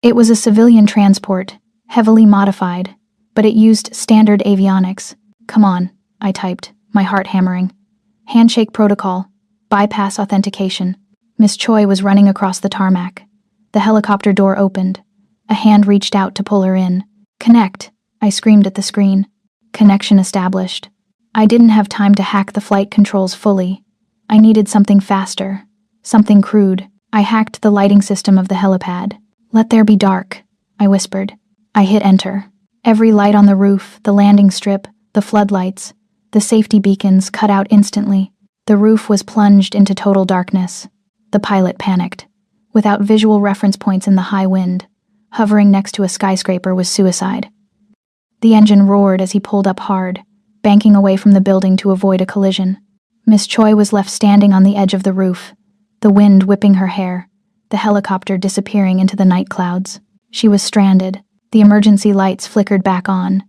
[SPEAKER 1] It was a civilian transport, heavily modified, but it used standard avionics. "Come on," I typed, my heart hammering. "Handshake protocol. Bypass authentication." Miss Choi was running across the tarmac. The helicopter door opened. A hand reached out to pull her in. "Connect," I screamed at the screen. Connection established. I didn't have time to hack the flight controls fully. I needed something faster, something crude. I hacked the lighting system of the helipad. "Let there be dark," I whispered. I hit enter. Every light on the roof, the landing strip, the floodlights, the safety beacons cut out instantly. The roof was plunged into total darkness. The pilot panicked. Without visual reference points in the high wind, hovering next to a skyscraper was suicide. The engine roared as he pulled up hard, banking away from the building to avoid a collision. Miss Choi was left standing on the edge of the roof, the wind whipping her hair, the helicopter disappearing into the night clouds. She was stranded. The emergency lights flickered back on,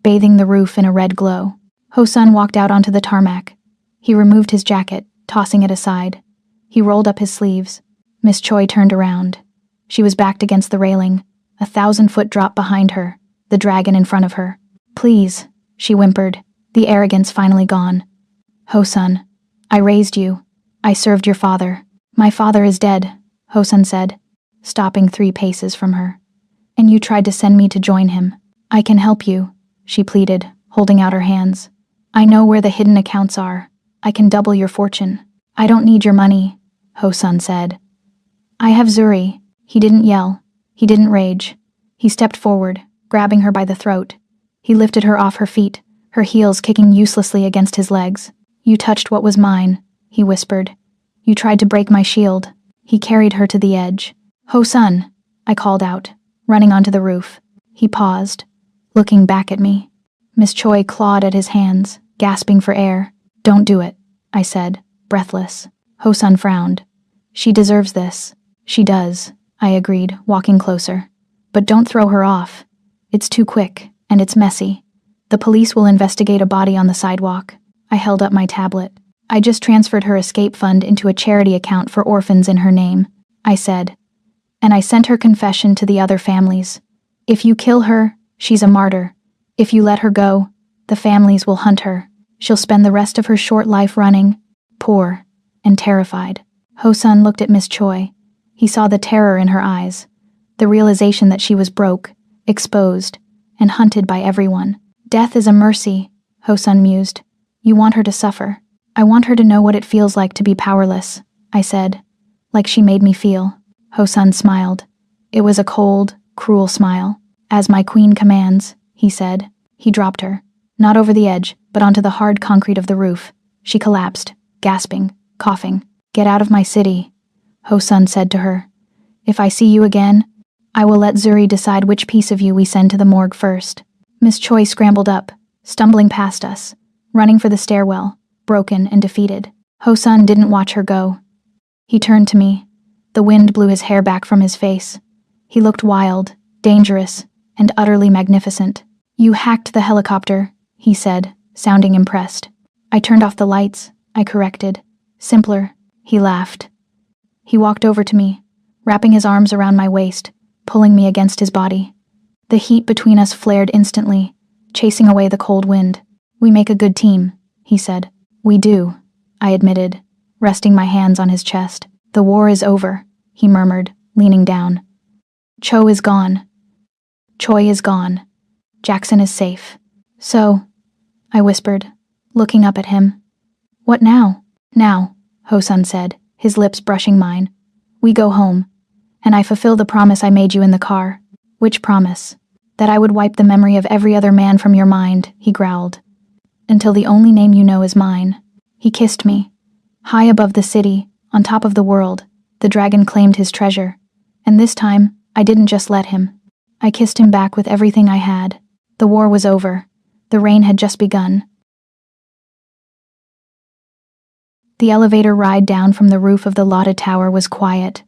[SPEAKER 1] bathing the roof in a red glow. Ho-sun walked out onto the tarmac. He removed his jacket, tossing it aside. He rolled up his sleeves. Miss Choi turned around. She was backed against the railing, 1,000-foot drop behind her, the dragon in front of her. "Please," she whimpered, the arrogance finally gone. "Hosun, I raised you. I served your father." "My father is dead," Hosun said, stopping 3 paces from her. "And you tried to send me to join him." "I can help you," she pleaded, holding out her hands. "I know where the hidden accounts are. I can double your fortune." "I don't need your money," Hosun said. "I have Zuri." He didn't yell. He didn't rage. He stepped forward, grabbing her by the throat. He lifted her off her feet, her heels kicking uselessly against his legs. "You touched what was mine," he whispered. "You tried to break my shield." He carried her to the edge. "Hosun," I called out, running onto the roof. He paused, looking back at me. Miss Choi clawed at his hands, gasping for air. "Don't do it," I said, breathless. Hosun frowned. "She deserves this." "She does," I agreed, walking closer. "But don't throw her off. It's too quick, and it's messy. The police will investigate a body on the sidewalk." I held up my tablet. "I just transferred her escape fund into a charity account for orphans in her name," I said. "And I sent her confession to the other families. If you kill her, she's a martyr. If you let her go, the families will hunt her. She'll spend the rest of her short life running, poor, and terrified." Hosun looked at Miss Choi. He saw the terror in her eyes, the realization that she was broke, exposed, and hunted by everyone. "Death is a mercy," Hosun mused. "You want her to suffer." "I want her to know what it feels like to be powerless," I said, like she made me feel. Hosun smiled. It was a cold, cruel smile. "As my queen commands," he said. He dropped her, not over the edge, but onto the hard concrete of the roof. She collapsed, gasping, coughing. "Get out of my city," Hosun said to her. "If I see you again, I will let Zuri decide which piece of you we send to the morgue first." Miss Choi scrambled up, stumbling past us, running for the stairwell, broken and defeated. Hosun didn't watch her go. He turned to me. The wind blew his hair back from his face. He looked wild, dangerous, and utterly magnificent. "You hacked the helicopter," he said, sounding impressed. "I turned off the lights," I corrected. "Simpler." He laughed. He walked over to me, wrapping his arms around my waist, pulling me against his body. The heat between us flared instantly, chasing away the cold wind. "We make a good team," he said. "We do," I admitted, resting my hands on his chest. "The war is over," he murmured, leaning down. "Cho is gone. Choi is gone. Jackson is safe." "So," I whispered, looking up at him. "What now?" "Now," Hosun said, his lips brushing mine. "We go home, and I fulfill the promise I made you in the car." "Which promise?" "That I would wipe the memory of every other man from your mind," he growled, "until the only name you know is mine." He kissed me. High above the city, on top of the world, the dragon claimed his treasure. And this time, I didn't just let him. I kissed him back with everything I had. The war was over. The rain had just begun. The elevator ride down from the roof of the Lotta Tower was quiet,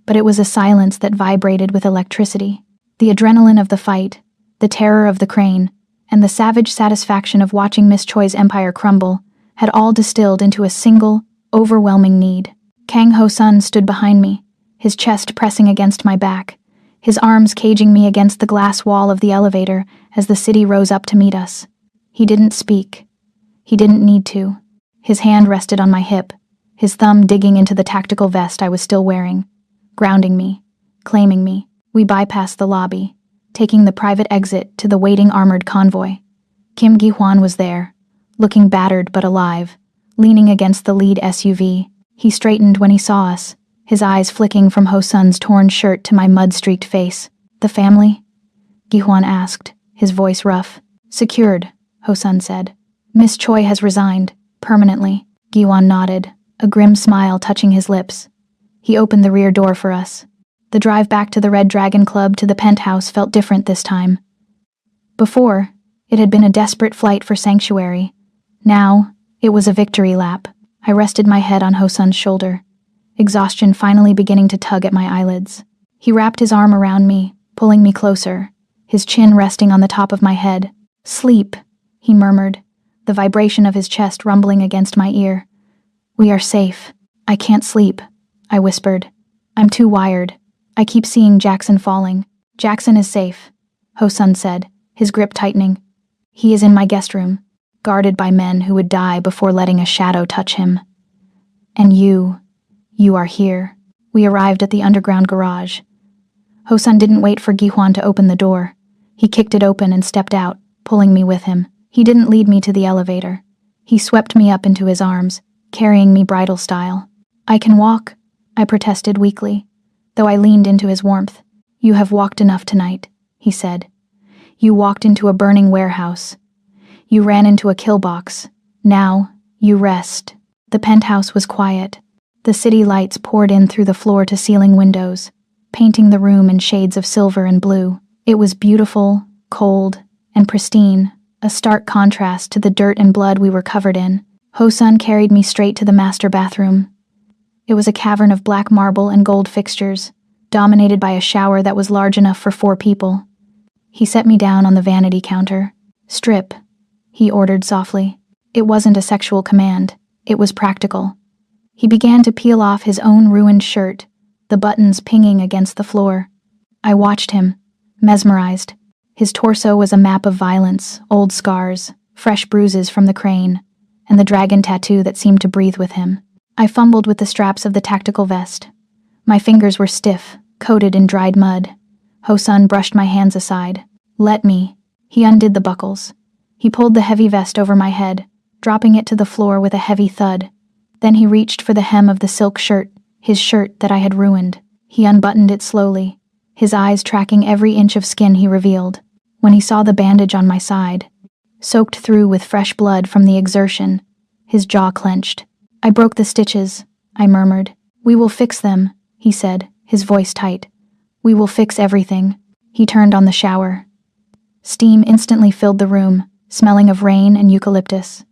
[SPEAKER 1] but it was a silence that vibrated with electricity. The adrenaline of the fight, the terror of the crane, and the savage satisfaction of watching Miss Choi's empire crumble had all distilled into a single, overwhelming need. Kang Ho-sun stood behind me, his chest pressing against my back, his arms caging me against the glass wall of the elevator as the city rose up to meet us. He didn't speak. He didn't need to. His hand rested on my hip, his thumb digging into the tactical vest I was still wearing, grounding me, claiming me. We bypassed the lobby, taking the private exit to the waiting armored convoy. Kim Gi-hwan was there, looking battered but alive, leaning against the lead SUV. He straightened when he saw us, his eyes flicking from Ho-sun's torn shirt to my mud-streaked face. "The family?" Gi-hwan asked, his voice rough. "Secured," Ho-sun said. "Miss Choi has resigned, permanently." Gi-hwan nodded, a grim smile touching his lips. He opened the rear door for us. The drive back to the Red Dragon Club to the penthouse felt different this time. Before, it had been a desperate flight for sanctuary. Now, it was a victory lap. I rested my head on Ho-sun's shoulder, exhaustion finally beginning to tug at my eyelids. He wrapped his arm around me, pulling me closer, his chin resting on the top of my head. "Sleep," he murmured, the vibration of his chest rumbling against my ear. "We are safe." "I can't sleep," I whispered. "I'm too wired. I keep seeing Jackson falling. Jackson is safe, Hosun said, his grip tightening. He is in my guest room, guarded by men who would die before letting a shadow touch him. And you are here. We arrived at the underground garage. Hosun didn't wait for Gihwan to open the door. He kicked it open and stepped out, pulling me with him. He didn't lead me to the elevator. He swept me up into his arms, carrying me bridal style. I can walk, I protested weakly, though I leaned into his warmth. You have walked enough tonight, he said. You walked into a burning warehouse. You ran into a kill box. Now, you rest. The penthouse was quiet. The city lights poured in through the floor-to-ceiling windows, painting the room in shades of silver and blue. It was beautiful, cold, and pristine, a stark contrast to the dirt and blood we were covered in. Hosun carried me straight to the master bathroom. It was a cavern of black marble and gold fixtures, dominated by a shower that was large enough for 4 people. He set me down on the vanity counter. Strip, he ordered softly. It wasn't a sexual command. It was practical. He began to peel off his own ruined shirt, the buttons pinging against the floor. I watched him, mesmerized. His torso was a map of violence, old scars, fresh bruises from the crane, and the dragon tattoo that seemed to breathe with him. I fumbled with the straps of the tactical vest. My fingers were stiff, coated in dried mud. Hosun brushed my hands aside. Let me. He undid the buckles. He pulled the heavy vest over my head, dropping it to the floor with a heavy thud. Then he reached for the hem of the silk shirt, his shirt that I had ruined. He unbuttoned it slowly, his eyes tracking every inch of skin he revealed. When he saw the bandage on my side, soaked through with fresh blood from the exertion, his jaw clenched. I broke the stitches, I murmured. We will fix them, he said, his voice tight. We will fix everything. He turned on the shower. Steam instantly filled the room, smelling of rain and eucalyptus.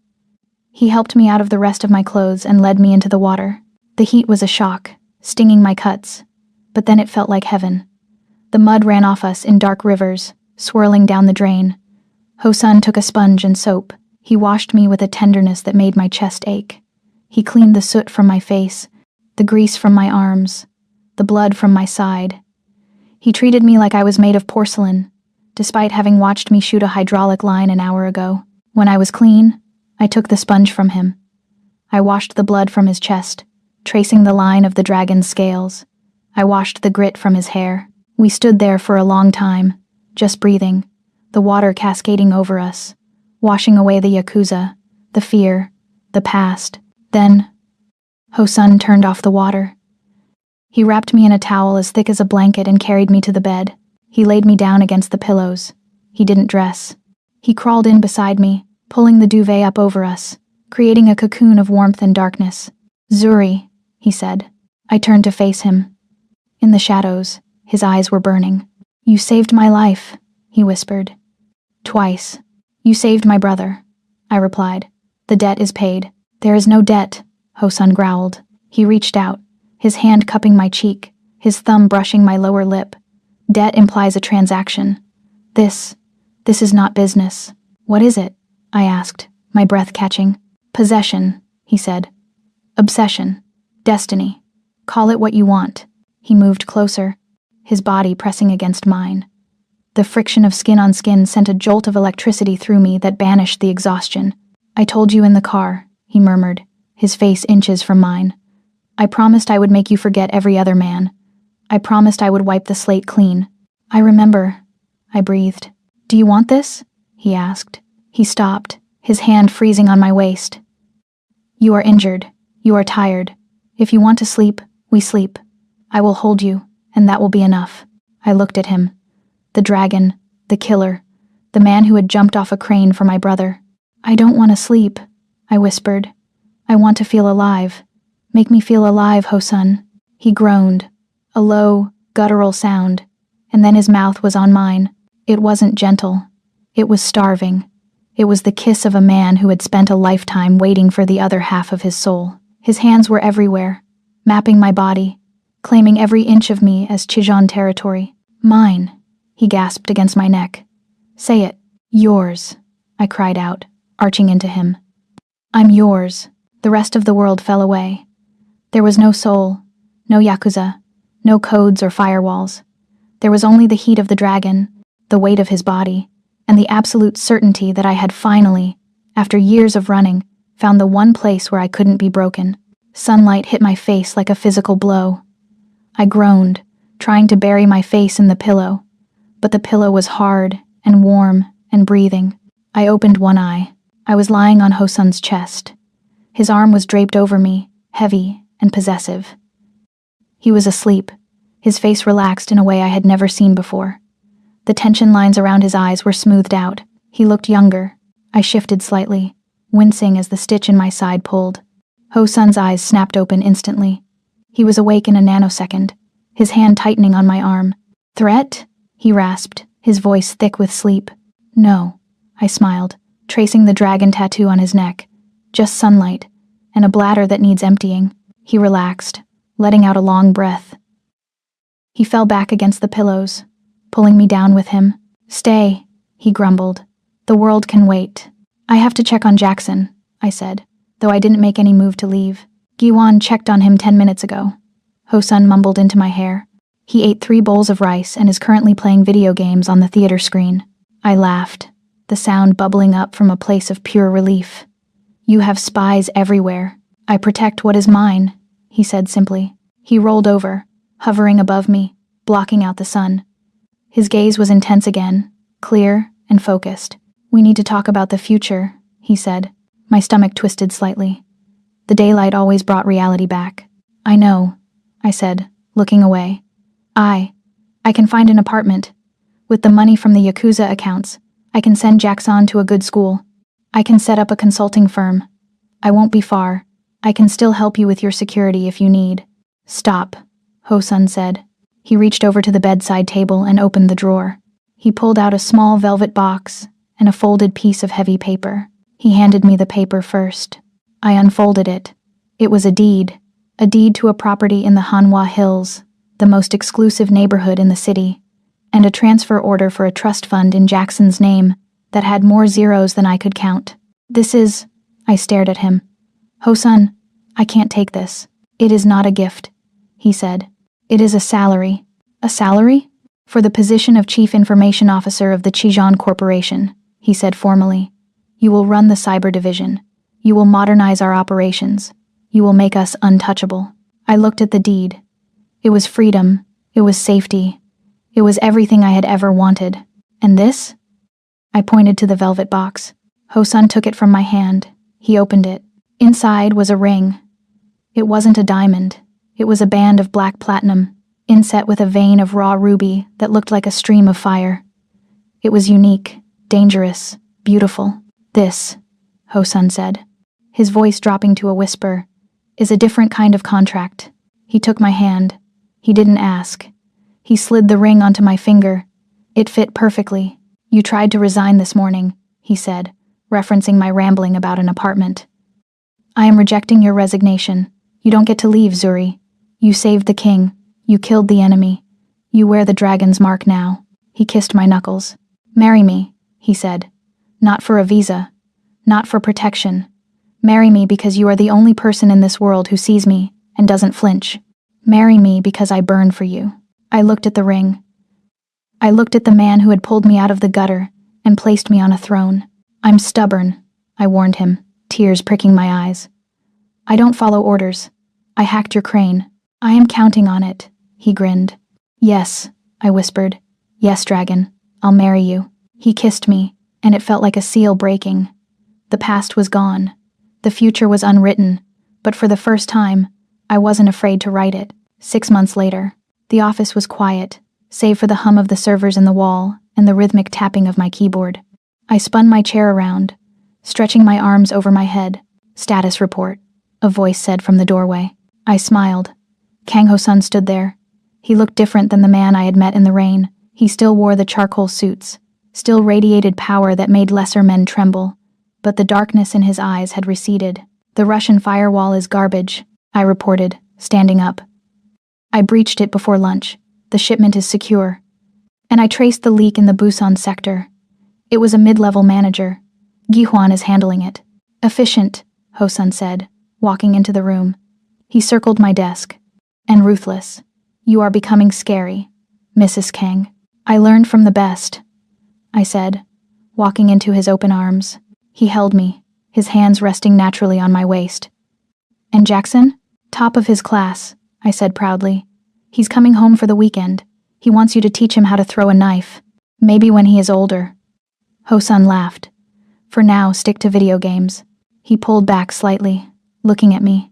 [SPEAKER 1] He helped me out of the rest of my clothes and led me into the water. The heat was a shock, stinging my cuts, but then it felt like heaven. The mud ran off us in dark rivers, swirling down the drain. Hosun took a sponge and soap. He washed me with a tenderness that made my chest ache. He cleaned the soot from my face, the grease from my arms, the blood from my side. He treated me like I was made of porcelain, despite having watched me shoot a hydraulic line an hour ago. When I was clean, I took the sponge from him. I washed the blood from his chest, tracing the line of the dragon's scales. I washed the grit from his hair. We stood there for a long time, just breathing, the water cascading over us, washing away the yakuza, the fear, the past. Then, Hosun turned off the water. He wrapped me in a towel as thick as a blanket and carried me to the bed. He laid me down against the pillows. He didn't dress. He crawled in beside me, pulling the duvet up over us, creating a cocoon of warmth and darkness. Zuri, he said. I turned to face him. In the shadows, his eyes were burning. You saved my life, he whispered. Twice. You saved my brother, I replied. The debt is paid. There is no debt, Hosun growled. He reached out, his hand cupping my cheek, his thumb brushing my lower lip. Debt implies a transaction. This is not business. What is it? I asked, my breath catching. Possession, he said. Obsession. Destiny. Call it what you want. He moved closer, his body pressing against mine. The friction of skin on skin sent a jolt of electricity through me that banished the exhaustion. I told you in the car, he murmured, his face inches from mine. I promised I would make you forget every other man. I promised I would wipe the slate clean. I remember, I breathed. Do you want this? He asked. He stopped, his hand freezing on my waist. You are injured. You are tired. If you want to sleep, we sleep. I will hold you, and that will be enough. I looked at him. The dragon, the killer, the man who had jumped off a crane for my brother. I don't want to sleep, I whispered. I want to feel alive. Make me feel alive, Hosun. He groaned, a low, guttural sound, and then his mouth was on mine. It wasn't gentle. It was starving. It was the kiss of a man who had spent a lifetime waiting for the other half of his soul. His hands were everywhere, mapping my body, claiming every inch of me as Chijon territory. Mine, he gasped against my neck. Say it. Yours, I cried out, arching into him. I'm yours. The rest of the world fell away. There was no soul, no yakuza, No codes or firewalls. There was only the heat of the dragon, the weight of his body, and the absolute certainty that I had finally, after years of running, found the one place where I couldn't be broken. Sunlight hit my face like a physical blow. I groaned, trying to bury my face in the pillow, but the pillow was hard and warm and breathing. I opened one eye. I was lying on Hosun's chest. His arm was draped over me, heavy and possessive. He was asleep, his face relaxed in a way I had never seen before. The tension lines around his eyes were smoothed out. He looked younger. I shifted slightly, wincing as the stitch in my side pulled. Hosun's eyes snapped open instantly. He was awake in a nanosecond, his hand tightening on my arm. "Threat?" he rasped, his voice thick with sleep. "No," I smiled, tracing the dragon tattoo on his neck. "Just sunlight, and a bladder that needs emptying." He relaxed, letting out a long breath. He fell back against the pillows, pulling me down with him. "Stay," he grumbled. "The world can wait." "I have to check on Jackson," I said, though I didn't make any move to leave. "Giwan checked on him 10 minutes ago." Hosun mumbled into my hair. "He ate 3 bowls of rice and is currently playing video games on the theater screen." I laughed, the sound bubbling up from a place of pure relief. "You have spies everywhere." "I protect what is mine," he said simply. He rolled over, hovering above me, blocking out the sun. His gaze was intense again, clear and focused. "We need to talk about the future," he said. My stomach twisted slightly. The daylight always brought reality back. "I know," I said, looking away. I can find an apartment. With the money from the Yakuza accounts, I can send Jackson to a good school. I can set up a consulting firm. I won't be far. I can still help you with your security if you need." "Stop," Hosun said. He reached over to the bedside table and opened the drawer. He pulled out a small velvet box and a folded piece of heavy paper. He handed me the paper first. I unfolded it. It was a deed to a property in the Hanwha Hills, the most exclusive neighborhood in the city, and a transfer order for a trust fund in Jackson's name that had more zeros than I could count. "This is..." I stared at him. "Hosun, I can't take this. It is not a gift," he said. "It is a salary." "A salary?" "For the position of Chief Information Officer of the Chijon Corporation," he said formally. "You will run the cyber division. You will modernize our operations. You will make us untouchable." I looked at the deed. It was freedom. It was safety. It was everything I had ever wanted. "And this?" I pointed to the velvet box. Hosun took it from my hand. He opened it. Inside was a ring. It wasn't a diamond. It was a band of black platinum, inset with a vein of raw ruby that looked like a stream of fire. It was unique, dangerous, beautiful. "This," Hosun said, his voice dropping to a whisper, "is a different kind of contract." He took my hand. He didn't ask. He slid the ring onto my finger. It fit perfectly. "You tried to resign this morning," he said, referencing my rambling about an apartment. "I am rejecting your resignation. You don't get to leave, Zuri. You saved the king. You killed the enemy. You wear the dragon's mark now." He kissed my knuckles. "Marry me," he said. "Not for a visa. Not for protection. Marry me because you are the only person in this world who sees me and doesn't flinch. Marry me because I burn for you." I looked at the ring. I looked at the man who had pulled me out of the gutter and placed me on a throne. "I'm stubborn," I warned him, tears pricking my eyes. "I don't follow orders. I hacked your crane. I am counting on it," he grinned. "Yes," I whispered. "Yes, dragon. I'll marry you." He kissed me, and it felt like a seal breaking. The past was gone. The future was unwritten, but for the first time, I wasn't afraid to write it. 6 months later, the office was quiet, save for the hum of the servers in the wall and the rhythmic tapping of my keyboard. I spun my chair around, stretching my arms over my head. "Status report," a voice said from the doorway. I smiled. Kang Ho-sun stood there. He looked different than the man I had met in the rain. He still wore the charcoal suits, still radiated power that made lesser men tremble, but the darkness in his eyes had receded. "The Russian firewall is garbage," I reported, standing up. "I breached it before lunch. The shipment is secure." And I traced the leak in the Busan sector. It was a mid-level manager. Gihuan is handling it. "Efficient," Ho-sun said, walking into the room. He circled my desk. "And ruthless. You are becoming scary, Mrs. Kang. I learned from the best, I said, walking into his open arms. He held me, his hands resting naturally on my waist. And Jackson? Top of his class, I said proudly. He's coming home for the weekend. He wants you to teach him how to throw a knife. Maybe when he is older. Ho-sun laughed. For now, stick to video games. He pulled back slightly, looking at me.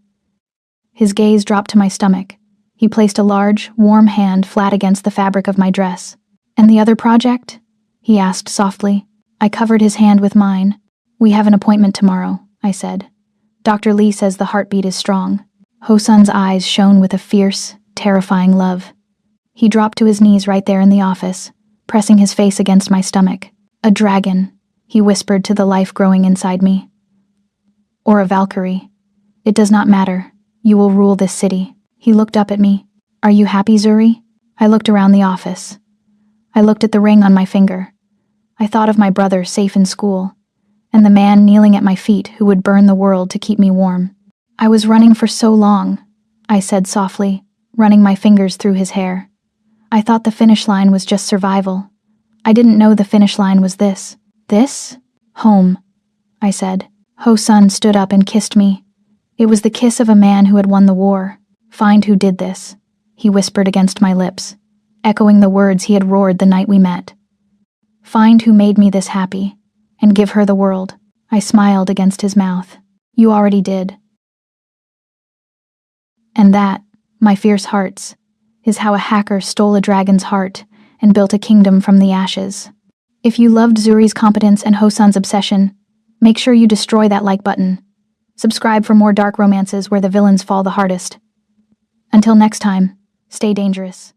[SPEAKER 1] His gaze dropped to my stomach. He placed a large, warm hand flat against the fabric of my dress. And the other project? He asked softly. I covered his hand with mine. We have an appointment tomorrow, I said. Dr. Lee says the heartbeat is strong. Ho-sun's eyes shone with a fierce, terrifying love. He dropped to his knees right there in the office, pressing his face against my stomach. A dragon, he whispered to the life growing inside me. Or a Valkyrie. It does not matter. You will rule this city. He looked up at me. Are you happy, Zuri? I looked around the office. I looked at the ring on my finger. I thought of my brother safe in school, and the man kneeling at my feet who would burn the world to keep me warm. I was running for so long, I said softly, running my fingers through his hair. I thought the finish line was just survival. I didn't know the finish line was this. This? Home, I said. Ho-sun stood up and kissed me. It was the kiss of a man who had won the war. Find who did this, he whispered against my lips, echoing the words he had roared the night we met. Find who made me this happy, and give her the world. I smiled against his mouth. You already did. And that, my fierce hearts, is how a hacker stole a dragon's heart and built a kingdom from the ashes. If you loved Zuri's competence and Ho-sun's obsession, make sure you destroy that like button. Subscribe for more dark romances where the villains fall the hardest. Until next time, stay dangerous.